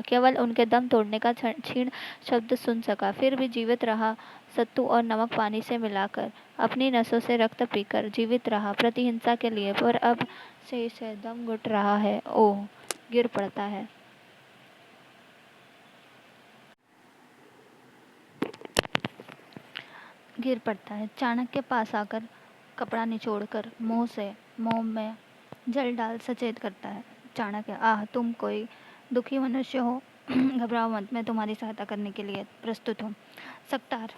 केवल उनके दम तोड़ने का क्षीण शब्द सुन सका। फिर भी जीवित रहा। सत्तू और नमक पानी से मिलाकर, अपनी नसों से रक्त पीकर जीवित रहा प्रतिहिंसा के लिए। पर अब शेष है, दम घुट रहा है। ओह, गिर पड़ता है। चाणक्य पास आकर कपड़ा निचोड़कर मुंह में जल डाल सचेत करता है। चाणक्य, आह, तुम कोई दुखी मनुष्य हो। घबराओ मत, मैं तुम्हारी सहायता करने के लिए प्रस्तुत हूँ। सक्तार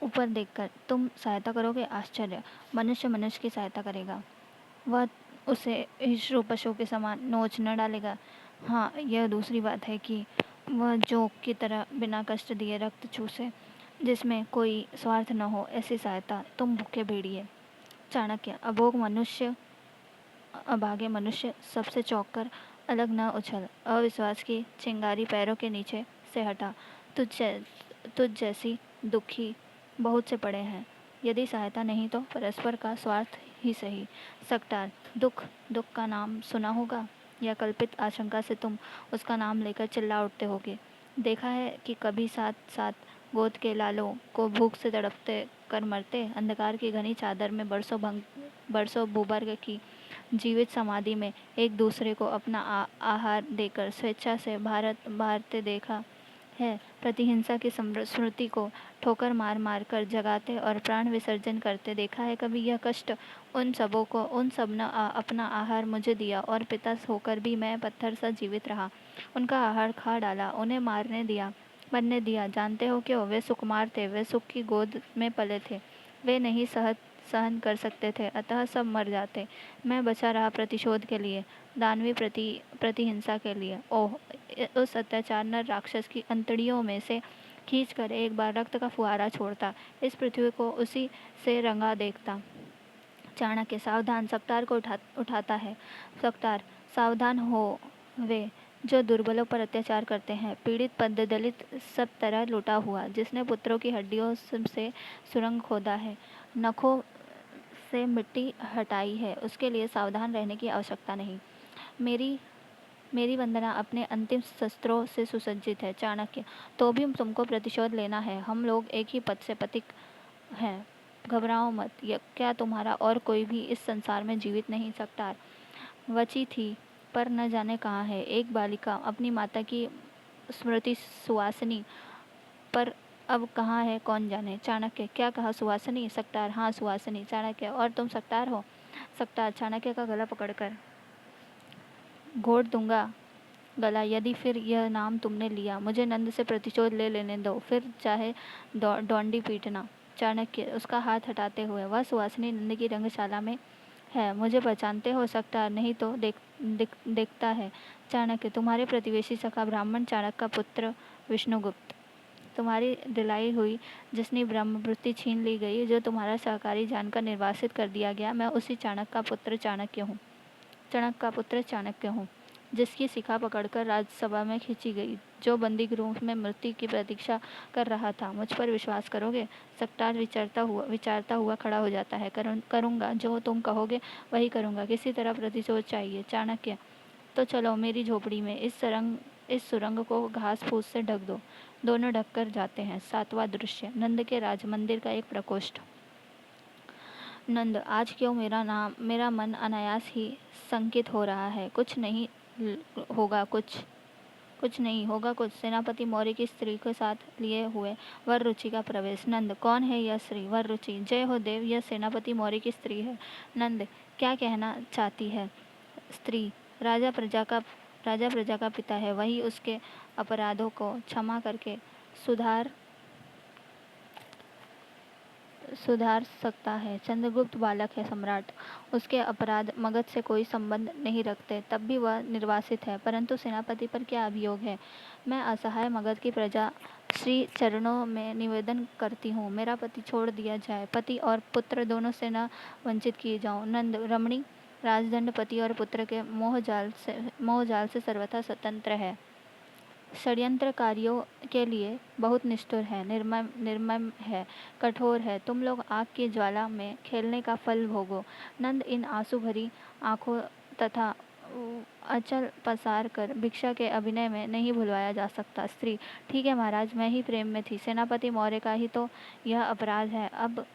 ऊपर देखकर, तुम सहायता करोगे? आश्चर्य, मनुष्य की सहायता करेगा। वह उसे हिंस्र पशु के समान नोच न डालेगा। हाँ, यह दूसरी बात है कि वह जोंक की तरह बिना कष्ट दिए रक्त चूसे, जिसमें कोई स्वार्थ न हो, ऐसी सहायता। तुम भूखे भेड़िए। चाणक्य, अभागे मनुष्य, सबसे चौंक कर अलग न उछल। अविश्वास की चिंगारी पैरों के नीचे से हटा। तुझ जैसी दुखी बहुत से पड़े हैं। यदि सहायता नहीं तो परस्पर का स्वार्थ ही सही। सक्तार, दुख का नाम सुना होगा, या कल्पित आशंका से तुम उसका नाम लेकर चिल्ला उठते होगे। देखा है कि कभी साथ साथ गोद के लालों को भूख से तड़पते कर मरते। अंधकार की घनी चादर में बरसों भूभर्ग की जीवित समाधि में एक दूसरे को अपना आहार देकर स्वेच्छा से भारते देखा है। प्रतिहिंसा की स्मृति को ठोकर मार मार कर जगाते और प्राण विसर्जन करते देखा है कभी। यह कष्ट उन सब ने अपना आहार मुझे दिया, और पिता होकर भी मैं पत्थर सा जीवित रहा। उनका आहार खा डाला, उन्हें मरने दिया। जानते हो क्यों? वे सुकुमार थे, वे सुख की गोद में पले थे। वे नहीं सहन कर सकते थे, अतः सब मर जाते। मैं बचा रहा प्रतिशोध के लिए, दानवी प्रतिहिंसा के लिए। ओह, उस अत्याचार नर राक्षस की अंतड़ियों में से खींचकर एक बार रक्त का फुहारा छोड़ता, इस पृथ्वी को उसी से रंगा देखता। चाणक्य, सावधान, सक्तार को उठाता है। सक्तार, सावधान हो वे जो दुर्बलों पर अत्याचार करते हैं, पीड़ित पद दलित सब तरह लूटा हुआ, जिसने पुत्रों की हड्डियों से सुरंग खोदा है, नखों से मिट्टी हटाई है, उसके लिए सावधान रहने की आवश्यकता नहीं। मेरी मेरी वंदना अपने अंतिम शस्त्रों से सुसज्जित है। चाणक्य, तो भी तुमको प्रतिशोध लेना है। हम लोग एक ही पद से पथिक हैं। घबराओ मत। क्या तुम्हारा और कोई भी इस संसार में जीवित नहीं? सकटार, वची थी पर न जाने कहाँ है। एक बालिका अपनी माता की स्मृति सुवासिनी, पर अब कहाँ है कौन जाने। चाणक्य, क्या कहा? सुवासिनी? सकटार, हाँ सुवासिनी। चाणक्य, और तुम सकटार हो? सकटार चाणक्य का गला पकड़कर, घोट दूंगा गला यदि फिर यह नाम तुमने लिया। मुझे नंद से प्रतिशोध ले लेने दो, फिर चाहे डोंडी पीटना। चाणक्य उसका हाथ हटाते हुए, वह सुवासिनी नंद की रंगशाला में है। मुझे पहचानते हो? सकटार, नहीं तो देखता है। चाणक्य, तुम्हारे प्रतिवेशी सखा ब्राह्मण चाणक्य का पुत्र विष्णुगुप्त। तुम्हारी दिलाई हुई जिसने ब्रह्मवृत्ति छीन ली गई, जो तुम्हारा सहकारी जानकर निर्वासित कर दिया गया, मैं उसी चाणक्य का पुत्र चाणक्य हूँ, जिसकी शिखा पकड़कर राज्यसभा में खींची गई, जो बंदी गृह में मृत्यु की प्रतीक्षा कर रहा था। मुझ पर विश्वास करोगे? सकटार विचारता हुआ खड़ा हो जाता है। करूँगा, जो तुम कहोगे वही करूँगा। किसी तरह प्रतिशोध चाहिए। चाणक्य, तो चलो मेरी झोपड़ी में। इस सुरंग को घास फूस से ढक दो। दोनों ढककर जाते हैं। 7वां दृश्य, नंद के राजमंदिर का एक प्रकोष्ठ। नंद, आज क्यों मेरा मन अनायास ही संकित हो रहा है। कुछ नहीं होगा कुछ। सेनापति मौर्य की स्त्री के साथ लिए हुए वररुचि का प्रवेश। नंद, कौन है यह स्त्री? वररुचि, जय हो देव, यह सेनापति मौर्य की स्त्री है। नंद, क्या कहना चाहती है? स्त्री, राजा प्रजा का पिता है, वही उसके अपराधों को क्षमा करके सुधार सकता है। चंद्रगुप्त बालक है सम्राट, उसके अपराध मगध से कोई संबंध नहीं रखते, तब भी वह निर्वासित है। परंतु सेनापति पर क्या अभियोग है? मैं असहाय मगध की प्रजा श्री चरणों में निवेदन करती हूँ, मेरा पति छोड़ दिया जाए, पति और पुत्र दोनों से न वंचित किए जाऊँ। नंद, रमणी राजदंड पति और पुत्र के मोहजाल से सर्वथा स्वतंत्र है। षड्यंत्रकारियों के लिए बहुत निष्ठुर है, निर्मम है, कठोर है। तुम लोग आग की ज्वाला में खेलने का फल भोगो। नंद, इन आंसू भरी आंखों तथा अचल पसार कर भिक्षा के अभिनय में नहीं भुलवाया जा सकता। स्त्री, ठीक है महाराज, मैं ही प्रेम में थी। सेनापति मौर्य का ही तो यह अपराध है। अब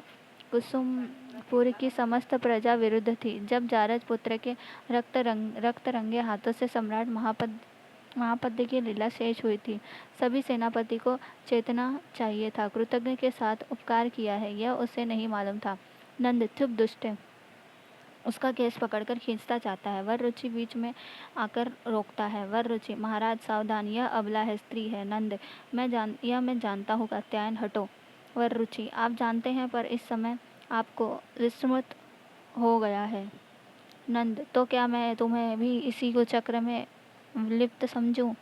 कुसुमपुर की समस्त प्रजा विरुद्ध थी। जब जारज पुत्र के रक्त रंगे हाथों से सम्राट महापद्य की लीला शेष हुई थी, सभी सेनापति को चेतना चाहिए था। कृतज्ञ के साथ उपकार किया है, यह उसे नहीं मालूम था। नंद, चुप दुष्ट, उसका केस पकड़कर खींचता चाहता है। वररुचि बीच में आकर रोकता है। वररुचि, महाराज सावधान, यह अबला है, स्त्री है। नंद, मैं जानता हूँ कात्यायन, हटो। वररुचि, आप जानते हैं, पर इस समय आपको विस्मृत हो गया है। नंद, तो क्या मैं तुम्हें भी इसी को चक्र में लिप्त समझूं?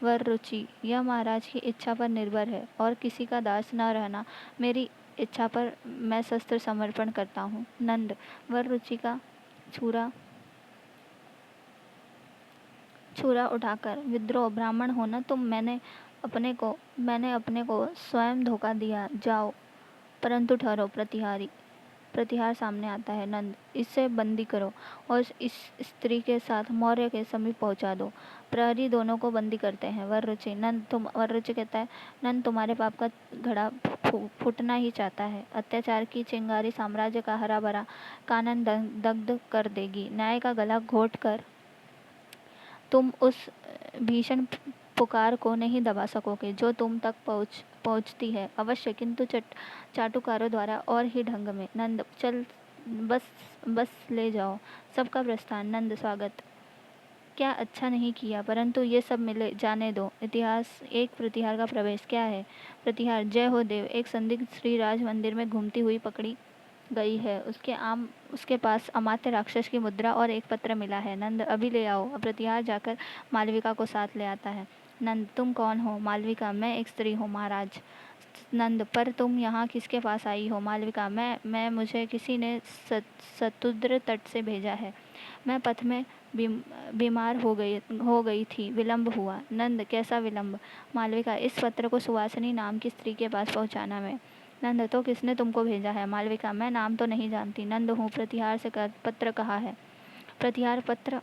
वररुचि, यह महाराज की इच्छा पर निर्भर है, और किसी का दास न रहना मेरी इच्छा पर मैं शस्त्र समर्पण करता हूँ। नंद, वररुचि का छुरा उठाकर, विद्रोह, ब्राह्मण हो न तुम? मैंने अपने को स्वयं धोखा दिया। जाओ, परंतु ठहरो। प्रतिहार सामने आता है। नंद, इसे बंदी करो और इस स्त्री के साथ मौर्य के समीप पहुंचा दो। प्रहरी दोनों को बंदी करते हैं। वररुचि कहता है, नंद तुम्हारे पाप का घड़ा फूटना ही चाहता है। अत्याचार की चिंगारी साम्राज्य का हरा भरा कानन दग्ध कर देगी। न्याय का गला घोट कर तुम उस भीषण पुकार को नहीं दबा सकोगे जो तुम तक पहुंचती है। अवश्य, किंतु चाटुकारों द्वारा और ही ढंग में। नंद, चल, बस ले जाओ। सबका प्रस्थान। नंद, स्वागत। क्या अच्छा नहीं किया, परंतु ये सब मिले जाने दो। इतिहास, एक प्रतिहार का प्रवेश क्या है? प्रतिहार, जय हो देव, एक संदिग्ध स्त्री राज मंदिर में घूमती हुई पकड़ी गई है। उसके पास अमात्य राक्षस की मुद्रा और एक पत्र मिला है। नंद, अभी ले आओ। प्रतिहार जाकर मालविका को साथ ले आता है। नंद, तुम कौन हो? मालविका, मैं एक स्त्री हूँ महाराज। नंद, पर तुम यहाँ किसके पास आई हो? मालविका, मुझे किसी ने सतुद्र तट से भेजा है। मैं पथ में बीमार हो गई थी, विलंब हुआ। नंद, कैसा विलंब? मालविका, इस पत्र को सुवासिनी नाम की स्त्री के पास पहुँचाना में नंद, तो किसने तुमको भेजा है? मालविका, मैं नाम तो नहीं जानती, नंद हूँ, प्रतिहार से पत्र कहा है। प्रतिहार पत्र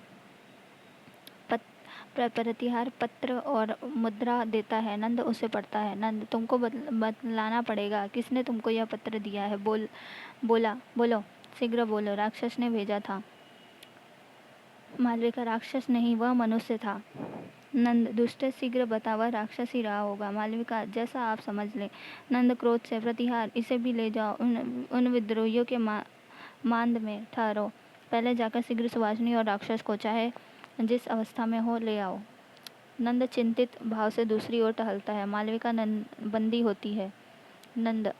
प्रतिहार पत्र और मुद्रा देता है, नंद उसे पढ़ता है। नंद, तुमको बतलाना पड़ेगा, किसने तुमको यह पत्र दिया है? बोलो, शीघ्र बोलो, राक्षस ने भेजा था। मालविका, राक्षस नहीं, वह मनुष्य था। नंद, दुष्ट, शीघ्र बता, वह राक्षस ही रहा होगा। मालविका, जैसा आप समझ लें। नंद क्रोध से, प्रतिहार, इसे भी ले जाओ, उन विद्रोहियों के मांद में ठहरो। पहले जाकर शीघ्र सुवासिनी और राक्षस को, चाहे जिस अवस्था में हो, ले आओ। नंद चिंतित भाव से दूसरी ओर टहलता है। मालविका बंदी होती है। नंद,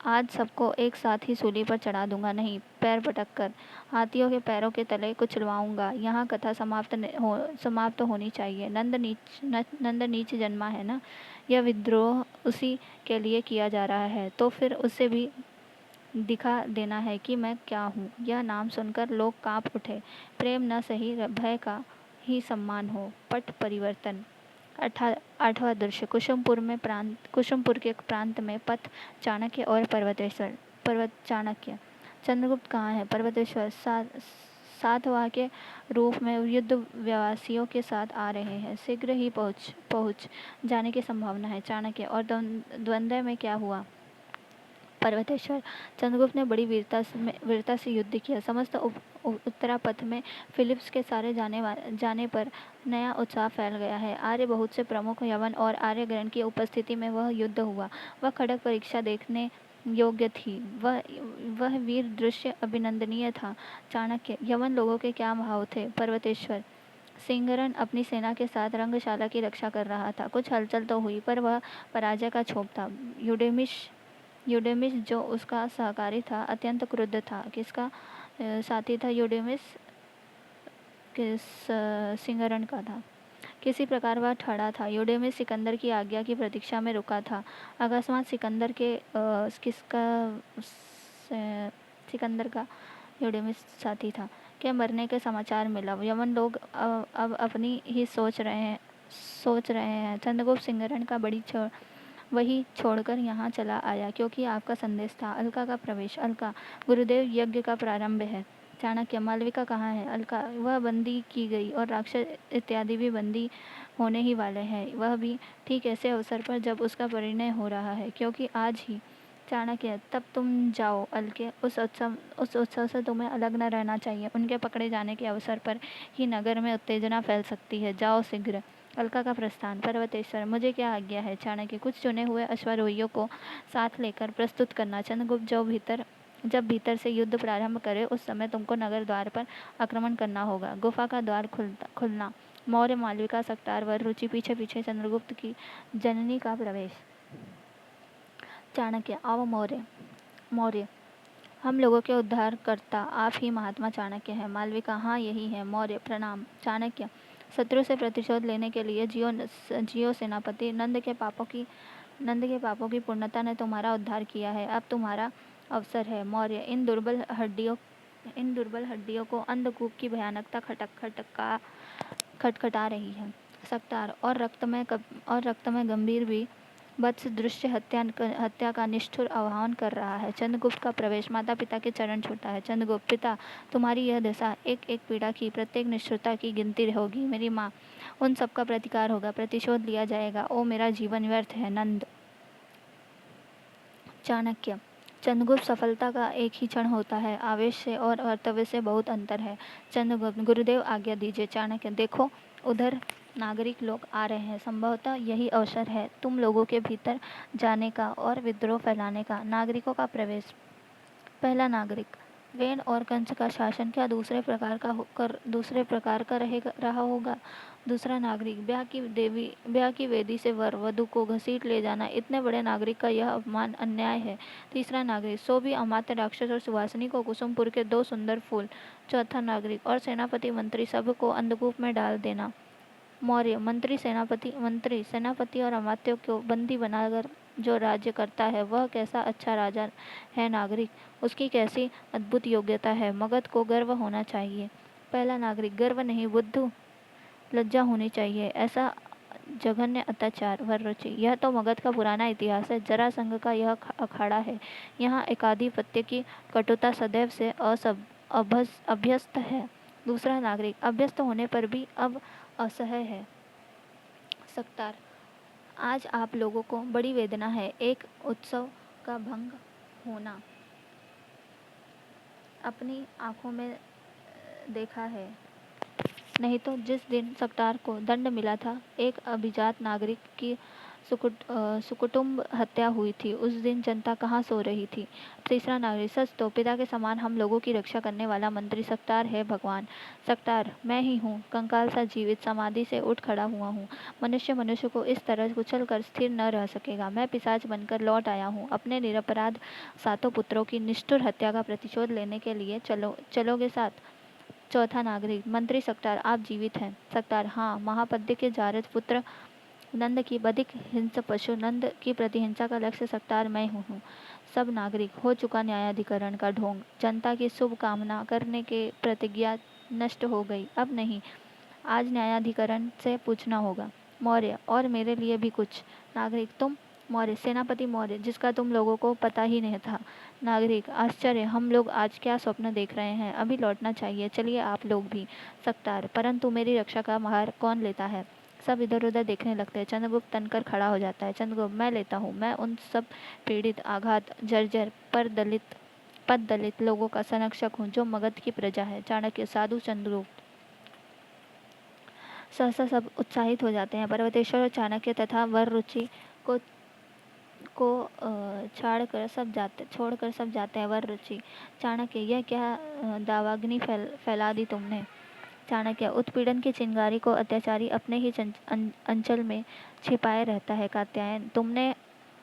आज सबको एक साथ ही सूली पर चढ़ा दूंगा, नहीं, पैर पटक कर हाथियों के पैरों के तले कुचलवाऊंगा। यहाँ कथा समाप्त होनी चाहिए। नंद नीच जन्मा है ना, यह विद्रोह उसी के लिए किया जा रहा है, तो फिर उसे भी दिखा देना है कि मैं क्या हूँ। यह नाम सुनकर लोग कांप उठे। प्रेम न सही, भय का ही सम्मान हो। पट परिवर्तन। 8वां दृश्य। कुसुमपुर के प्रांत में पथ चाणक्य और पर्वत चाणक्य। चंद्रगुप्त कहाँ है? पर्वतेश्वर सातवां के रूप में युद्ध व्यवसायियों के साथ आ रहे हैं, शीघ्र ही पहुंच जाने की संभावना है। चाणक्य, और द्वंद्व में क्या हुआ? पर्वतेश्वर, चंद्रगुप्त ने बड़ी वीरता से युद्ध किया। समस्त उत्तरापथ में फिलिप्स के सारे जाने पर नया उत्साह फैल गया है। आर्य बहुत से प्रमुख यवन और आर्यगण की उपस्थिति में वह युद्ध हुआ। वह खड़ग परीक्षा देखने योग्य थी। वह वीर दृश्य अभिनंदनीय था। चाणक्य, यवन लोगों के क्या भाव थे? पर्वतेश्वर, सिंगरन अपनी सेना के साथ रंगशाला की रक्षा कर रहा था। कुछ हलचल तो हुई, पर वह पराजय का छोप था। यूडेमिस जो उसका सहकारी था, अत्यंत क्रुद्ध था। किसका साथी था यूडेमिस? सिंगरन का था। किसी प्रकार वह ठड़ा था। यूडेमिस सिकंदर की आज्ञा की प्रतीक्षा में रुका था। अकस्मात सिकंदर का यूडेमिस साथी था के मरने के समाचार मिला। यमन लोग अब अपनी ही सोच रहे हैं। चंद्रगुप्त सिंगरन का वही छोड़कर यहाँ चला आया, क्योंकि आपका संदेश था। अलका का प्रवेश। अलका, गुरुदेव, यज्ञ का प्रारंभ है। चाणक्य, मालविका कहाँ है? अलका, वह बंदी की गई और राक्षस इत्यादि भी बंदी होने ही वाले हैं, वह भी ठीक ऐसे अवसर पर जब उसका परिणय हो रहा है, क्योंकि आज ही। चाणक्य, तब तुम जाओ अलके, उस उत्सव से तुम्हें अलग न रहना चाहिए। उनके पकड़े जाने के अवसर पर ही नगर में उत्तेजना फैल सकती है। जाओ शीघ्र। अलका का प्रस्थान। पर्वतेश्वर, मुझे क्या आज्ञा है? चाणक्य, कुछ चुने हुए अश्वारोहियों को साथ लेकर प्रस्तुत करना। चंद्रगुप्त जब भीतर से युद्ध प्रारंभ करे, उस समय तुमको नगर द्वार पर आक्रमण करना होगा। गुफा का द्वार खुलना। मौर्य, मालविका, सक्तार, वर, रुचि, पीछे पीछे चंद्रगुप्त की जननी का प्रवेश। चाणक्य, आओ मौर्य, हम लोगों के उद्धारकर्ता आप ही महात्मा चाणक्य हैं। मालविका, हाँ यही है। मौर्य, प्रणाम। चाणक्य, शत्रु से प्रतिशोध लेने के लिए जियो सेनापति, नंद के पापों की पूर्णता ने तुम्हारा उद्धार किया है। अब तुम्हारा अवसर है। मौर्य, इन दुर्बल हड्डियों को अंधकूप की भयानकता खटखटा रही है। सक्तार, और रक्त में गंभीर भी वत्स दृश्य हत्या का निष्ठुर आह्वान कर रहा है। चंद्रगुप्त का प्रवेश। माता पिता के चरण छूता है। चंद्रगुप्त, पिता, तुम्हारी यह दशा, एक एक पीड़ा की, प्रत्येक निष्ठुरता की गिनती होगी। मेरी माँ, उन सब का प्रतिकार होगा, प्रतिशोध लिया जाएगा। ओ मेरा जीवन व्यर्थ है। नंद। चाणक्य, चंद्रगुप्त, सफलता का एक ही क्षण होता है, आवेश से और कर्तव्य से बहुत अंतर है। चंद्रगुप्त, गुरुदेव आज्ञा दीजिए। चाणक्य, देखो उधर नागरिक लोग आ रहे हैं, संभवतः यही अवसर है तुम लोगों के भीतर जाने का और विद्रोह फैलाने का। नागरिकों का प्रवेश। पहला नागरिक। वेन और कंस का शासन क्या दूसरे प्रकार का रहा होगा? दूसरा नागरिक। ब्याह की वेदी से वर वधु को घसीट ले जाना, इतने बड़े नागरिक का यह अपमान, अन्याय है। तीसरा नागरिक। सो भी अमात्य, राक्षस और सुवासिनी को कुसुमपुर के 2 सुंदर फूल। चौथा नागरिक। और सेनापति, मंत्री, सब को अंधकूप में डाल देना। मौर्य, मंत्री, सेनापति और अमात्यों को बंदी बनाकर जो राज्य करता है, वह कैसा अच्छा राजा है। नागरिक, उसकी कैसी अद्भुत योग्यता है। मगध को गर्व होना चाहिए। पहला नागरिक, गर्व नहीं, बुद्धू, लज्जा होनी चाहिए। ऐसा जघन्य अत्याचार। वररुचि, यह तो मगध का पुराना इतिहास है। जरासंध का यह अखाड़ा है। यहाँ एकाधिपत्य की कटुता सदैव से अभ्यस्त है। दूसरा नागरिक, अभ्यस्त होने पर भी अब असह्य है। सकतार, आज आप लोगों को बड़ी वेदना है। एक उत्सव का भंग होना अपनी आंखों में देखा है। नहीं तो जिस दिन सकतार को दंड मिला था, एक अभिजात नागरिक की सुकुटुम्ब हत्या हुई थी, उस दिन जनता कहाँ सो रही थी। तीसरा नागरिक, सच तो पिता के समान हम लोगों की रक्षा करने वाला मंत्री सकतार है भगवान। सकतार, मैं ही हूँ, कंकाल सा जीवित समाधि से उठ खड़ा हुआ हूँ। मनुष्य को इस तरह कुचल कर स्थिर न रह सकेगा। मैं पिशाच बनकर लौट आया हूँ अपने निरपराध सातों पुत्रों की निष्ठुर हत्या का प्रतिशोध लेने के लिए। चलोगे साथ? चौथा नागरिक, मंत्री सकतार, आप जीवित हैं? सकतार, हाँ, महापद्य के जारद पुत्र नंद की बधिक हिंस पशु नंद की प्रतिहिंसा का लक्ष्य सकतार मैं हूँ। सब नागरिक, हो चुका न्यायाधिकरण का ढोंग। जनता की शुभ कामना करने के प्रतिज्ञा नष्ट हो गई। अब नहीं, आज न्यायाधिकरण से पूछना होगा। मौर्य, और मेरे लिए भी कुछ। नागरिक, तुम? मौर्य, सेनापति मौर्य, जिसका तुम लोगों को पता ही नहीं था। नागरिक, आश्चर्य, हम लोग आज क्या स्वप्न देख रहे हैं। अभी लौटना चाहिए, चलिए आप लोग भी। सकतार, परंतु मेरी रक्षा का भार कौन लेता है? सब इधर उधर देखने लगते हैं। चंद्रगुप्त तनकर खड़ा हो जाता है। चंद्रगुप्त, मैं लेता हूँ। मैं उन सब पीड़ित, आघात, जर्जर पद दलित लोगों का संरक्षक हूँ जो मगध की प्रजा है। चाणक्य, साधु चंद्रगुप्त। सहसा सब उत्साहित हो जाते हैं। पर्वतेश्वर और चाणक्य तथा वररुचि को छोड़कर सब जाते हैं। वररुचि, चाणक्य, यह क्या दावाग्नि फैला दी तुमने? चाणक्य, उत्पीड़न की चिंगारी को अत्याचारी अपने ही अंचल में छिपाए रहता है। कात्यायन, तुमने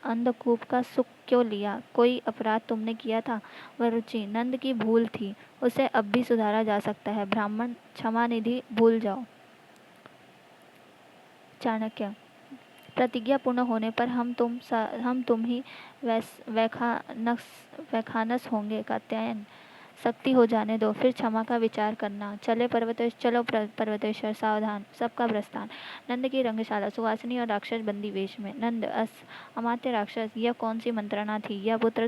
अंधकूप का सुख क्यों लिया? कोई अपराध तुमने किया था? वररुचि, नंद की भूल थी, उसे अब भी सुधारा जा सकता है। ब्राह्मण, क्षमा निधि, भूल जाओ। चाणक्य, प्रतिज्ञा पूर्ण होने पर हम तुम ही वैखानस होंगे। कात्यायन, सख्ती हो जाने दो, फिर क्षमा का विचार करना। चलो पर्वतेश्वर, सावधान। सबका प्रस्थान। नंद की रंगशाला, सुवासिनी और राक्षस बंदी वेश में। नंद, अमात्य राक्षस, यह कौन सी मंत्रणा थी? यह पत्र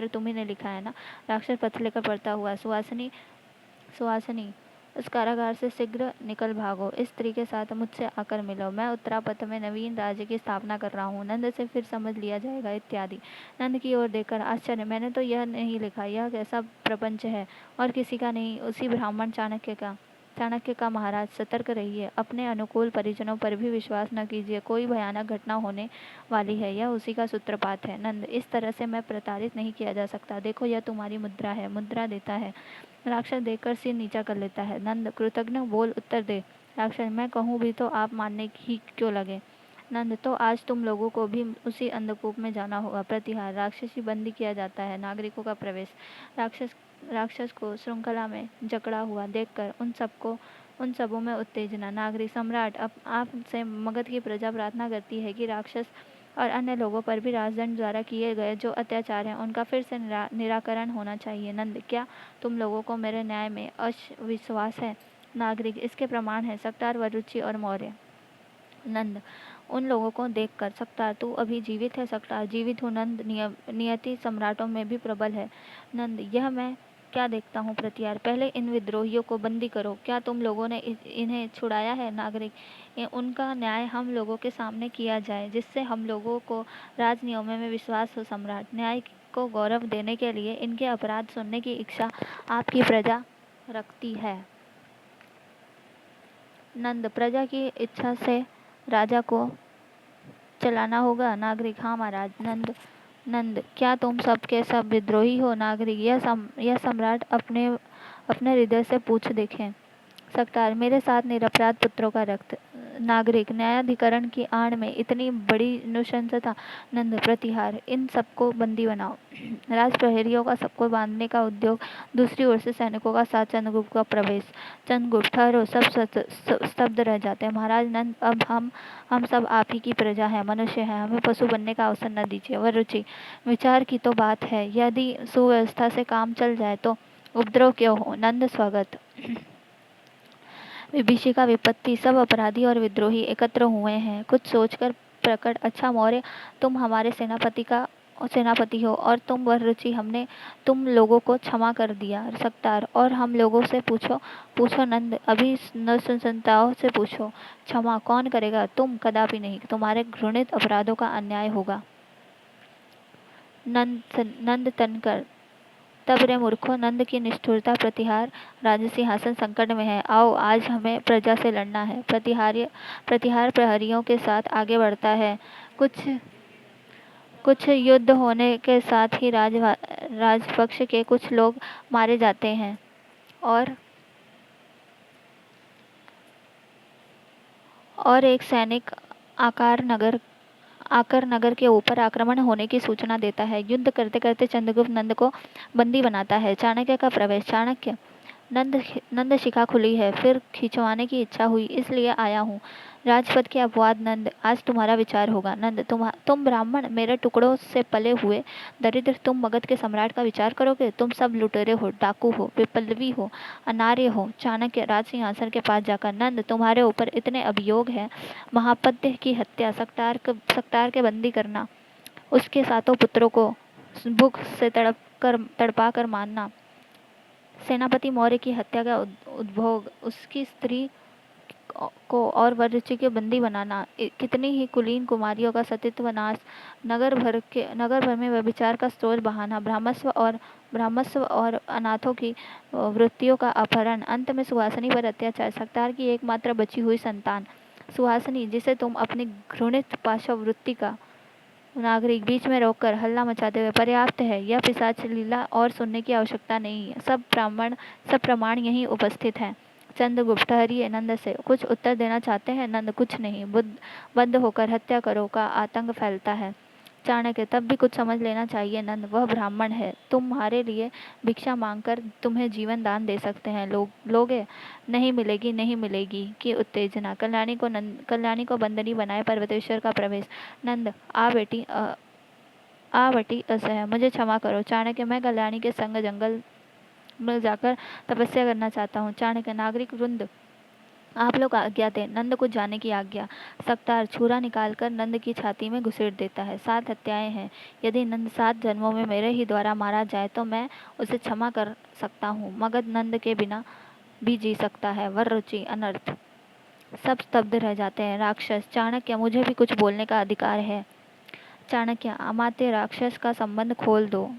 तुम्ही ने लिखा है ना? राक्षस पत्र लेकर पढ़ता हुआ। सुवासिनी, उस कारागार से शीघ्र निकल भागो। इस स्त्री के साथ मुझसे आकर मिलो। मैं उत्तरापथ में नवीन राज्य की स्थापना कर रहा हूँ। नंद से फिर समझ लिया जाएगा, इत्यादि। नंद की ओर देखकर, आश्चर्य, मैंने तो यह नहीं लिखा। यह कैसा प्रपंच है? और किसी का नहीं, उसी ब्राह्मण चाणक्य का। चाणक्य का, महाराज सतर्क रहिए। अपने अनुकूल परिजनों पर भी विश्वास न कीजिए। कोई भयानक घटना होने वाली है। यह उसी का सूत्रपात है। नंद, इस तरह से मैं प्रताड़ित नहीं किया जा सकता। देखो, यह तुम्हारी मुद्रा है। मुद्रा देता है। राक्षस देखकर सिर नीचा कर लेता है। नंद, कृतज्ञ बोल उत्तर दे। राक्षस, मैं कहूँ भी तो आप मानने ही क्यों लगे? नंद, तो आज तुम लोगों को भी उसी अंधकूप में जाना होगा। प्रतिहार, राक्षसी बंदी किया जाता है। नागरिकों का प्रवेश। राक्षस को श्रृंखला में जकड़ा हुआ देखकर उन सबों में उत्तेजना। नागरिक, सम्राट, अब आपसे मगध की प्रजा प्रार्थना करती है कि राक्षस और अन्य लोगों पर भी राजदंड द्वारा किए गए जो अत्याचार हैं उनका फिर से निराकरण होना चाहिए। नंद, क्या तुम लोगों को मेरे न्याय में अविश्वास है? नागरिक, इसके प्रमाण है सकतार, वररुचि और मौर्य। नंद, उन लोगों को देखकर, सकतार, तू अभी जीवित है? सकतार, जीवित हूँ नंद, नियति सम्राटों में भी प्रबल है। नंद, यह मैं क्या देखता हूँ? प्रतिहार, पहले इन विद्रोहियों को बंदी करो। क्या तुम लोगों ने इन्हें छुड़ाया है? नागरिक, उनका न्याय हम लोगों के सामने किया जाए, जिससे हम लोगों को राजनियमों में विश्वास हो। सम्राट, न्याय को गौरव देने के लिए इनके अपराध सुनने की इच्छा आपकी प्रजा रखती है। नंद, प्रजा की इच्छा से राजा को चलाना होगा। नागरिक, हाँ महाराज। नंद, क्या तुम सब के सब विद्रोही हो? नागरिक, यह सम्राट अपने हृदय से पूछ देखें। सकतार, मेरे साथ निरपराध पुत्रों का रक्त। नागरिक, न्यायाधिकरण की आड़ में इतनी बड़ी नृशंसता। नंद, प्रतिहार, इन सबको बंदी बनाओ। राज प्रहरियों का सबको बांधने का उद्योग। दूसरी ओर से सैनिकों का साथ चंद्रगुप्त का प्रवेश। चंद्रगुप्त, ठहरो। सब स्तब्ध रह जाते हैं। महाराज नंद, अब हम सब आप ही की प्रजा है, मनुष्य है, हमें पशु बनने का अवसर न दीजिए। वररुचि, विचार की तो बात है, यदि सुव्यवस्था से काम चल जाए तो उपद्रव क्यों हो? नंद, स्वागत। विभीषिका, विपत्ति, सब अपराधी और विद्रोही एकत्र हुए हैं। कुछ सोचकर प्रकट, अच्छा मौर्य, तुम हमारे सेनापति हो और तुम वह रुचि, हमने तुम लोगों को क्षमा कर दिया सकतार। और हम लोगों से पूछो पूछो नंद, अभी नरसंताओं से पूछो, क्षमा कौन करेगा? तुम कदापि नहीं, तुम्हारे घृणित अपराधों का अन्याय होगा। नंद तनकर, तब रे मूर्खों, नंद की निष्ठुरता प्रतिहार, राज सिंहासन संकट में है। आओ, आज हमें प्रजा से लड़ना है। प्रतिहार प्रहरियों के साथ आगे बढ़ता है। कुछ कुछ युद्ध होने के साथ ही राजपक्ष के कुछ लोग मारे जाते हैं और एक सैनिक आकर नगर के ऊपर आक्रमण होने की सूचना देता है। युद्ध करते करते चंद्रगुप्त नंद को बंदी बनाता है। चाणक्य का प्रवेश। चाणक्य, नंद शिखा खुली है, फिर खिंचवाने की इच्छा हुई, इसलिए आया हूँ। राजपद के अपवाद नंद, आज तुम्हारा विचार होगा। नंद, तुम ब्राह्मण, मेरे टुकड़ों से पले हुए दरिद्र, तुम मगध के सम्राट का विचार करोगे? तुम सब लुटेरे हो, डाकू हो, विप्लवी हो, अनार्य हो। चाणक्य राज सिंहासन के पास जाकर, नंद, तुम्हारे ऊपर इतने अभियोग हैं। महापद्य की हत्या, सकतार के बंदी करना, उसके सातों पुत्रों को भूख से तड़पा कर मारना, सेनापति मौर्य की हत्या का उद्भोग, उसकी स्त्री को और वररुचि के बंदी बनाना, कितनी ही कुलीन कुमारियों का सतीत्व नाश, नगर भर में व्यभिचार का स्रोत बहाना, ब्राह्मस्व और अनाथों की वृत्तियों का अपहरण, अंत में सुहासिनी पर अत्याचार, सकतार की एकमात्र बची हुई संतान सुहासिनी, जिसे तुम अपनी घृणित पाशव वृत्ति का नागरिक बीच में रोककर हल्ला मचाते हुए, पर्याप्त है, यह पिशाच लीला और सुनने की आवश्यकता नहीं है। सब प्रमाण यहीं उपस्थित हैं। चंद्रगुप्त ठहरिए, नंद से कुछ उत्तर देना चाहते हैं? नंद, कुछ नहीं, बंद होकर हत्या करो का आतंक फैलता है। चाणक्य, तब भी कुछ समझ लेना चाहिए नंद, वह ब्राह्मण है, तुम्हारे लिए भिक्षा मांगकर तुम्हें जीवन दान दे सकते हैं, लोगे? नहीं मिलेगी, नहीं मिलेगी की उत्तेजना, कल्याणी को बंदनी बनाए पर्वतेश्वर का प्रवेश। नंद, आ बेटी असह्य, मुझे क्षमा करो। चाणक्य, मैं कल्याणी के संग जंगल में जाकर तपस्या करना चाहता हूँ। चाणक्य, नागरिक वृंद, आप लोग आज्ञा दें, नंद को जाने की आज्ञा। सकतार छुरा निकालकर नंद की छाती में घुसेड़ देता है। 7 हत्याएं हैं, यदि नंद 7 जन्मों में मेरे ही द्वारा मारा जाए तो मैं उसे क्षमा कर सकता हूँ। मगध नंद के बिना भी जी सकता है। वररुचि, अनर्थ। सब स्तब्ध रह जाते हैं। राक्षस। चाणक्य, मुझे भी कुछ बोलने का अधिकार है। चाणक्य, अमात्य राक्षस का संबंध खोल दो।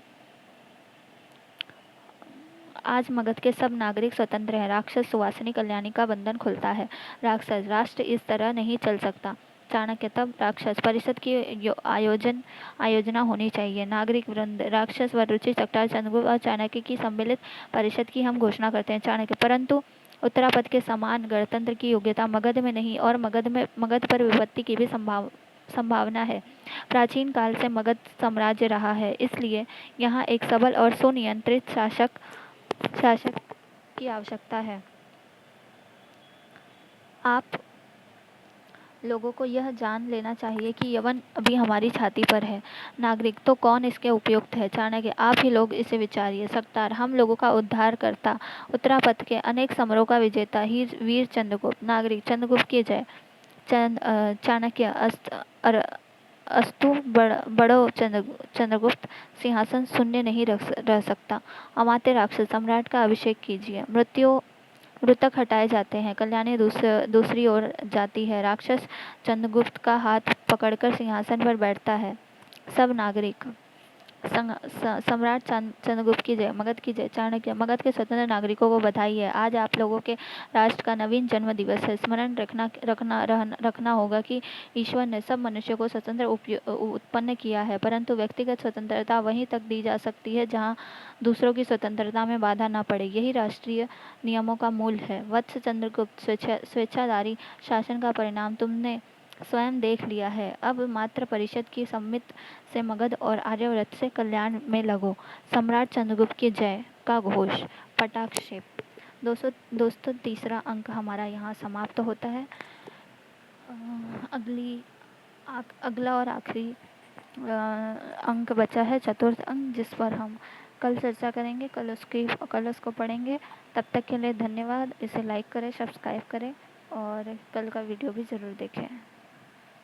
आज मगध के सब नागरिक स्वतंत्र हैं। राक्षस। सुवासिनी कल्याणी का बंधन खुलता है। राक्षस, राष्ट्र इस तरह नहीं चल सकता। चाणक्य, तब राक्षस परिषद की आयोजना होनी चाहिए। नागरिक वृंद, राक्षस, वररुचि, सकतार, चंद्रगुप्त और चाणक्य की सम्मिलित परिषद की हम घोषणा करते हैं। चाणक्य, परंतु उत्तरापद के समान गणतंत्र की योग्यता मगध में नहीं, और मगध पर विपत्ति की भी संभावना है। प्राचीन काल से मगध साम्राज्य रहा है, इसलिए यहाँ एक सबल और सुनियंत्रित शासक की आवश्यकता है। आप लोगों को यह जान लेना चाहिए कि यवन अभी हमारी छाती पर है। नागरिक, तो कौन इसके उपयुक्त है? चाणक्य, आप ही लोग इसे विचारिए। सकतार, हम लोगों का उद्धार करता, उत्तरापथ के अनेक समरों का विजेता ही वीर चंद्रगुप्त। नागरिक, चंद्रगुप्त की जय। चाणक्य, अस्तु बड़ो चंद्रगुप्त, सिंहासन शून्य नहीं रह सकता। अमात्य राक्षस, सम्राट का अभिषेक कीजिए। मृतक हटाए जाते हैं। कल्याणी दूसरी ओर जाती है। राक्षस चंद्रगुप्त का हाथ पकड़कर सिंहासन पर बैठता है। सब नागरिक, सम्राट चंद्रगुप्त की जय। मगध की जय। चाणक्य, मगध के स्वतंत्र नागरिकों को बधाई है। आज आप लोगों के राष्ट्र का नवीन जन्म दिवस है। स्मरण रखना होगा कि ईश्वर ने सब मनुष्यों को स्वतंत्र उत्पन्न किया है, परंतु व्यक्तिगत स्वतंत्रता वहीं तक दी जा सकती है जहाँ दूसरों की स्वतंत्रता में बाधा न पड़े। यही राष्ट्रीय नियमों का मूल है। वत्स चंद्रगुप्त, स्वेच्छाधारी शासन का परिणाम तुमने स्वयं देख लिया है। अब मात्र परिषद की सम्मित से मगध और आर्यव्रत से कल्याण में लगो। सम्राट चंद्रगुप्त की जय का घोष। पटाक्षेप। दोस्तों, तीसरा अंक हमारा यहाँ समाप्त होता है। अगला और आखिरी अंक बचा है, चतुर्थ अंक, जिस पर हम कल चर्चा करेंगे, कल उसको पढ़ेंगे। तब तक के लिए धन्यवाद। इसे लाइक करें, सब्सक्राइब करें और कल का वीडियो भी ज़रूर देखें।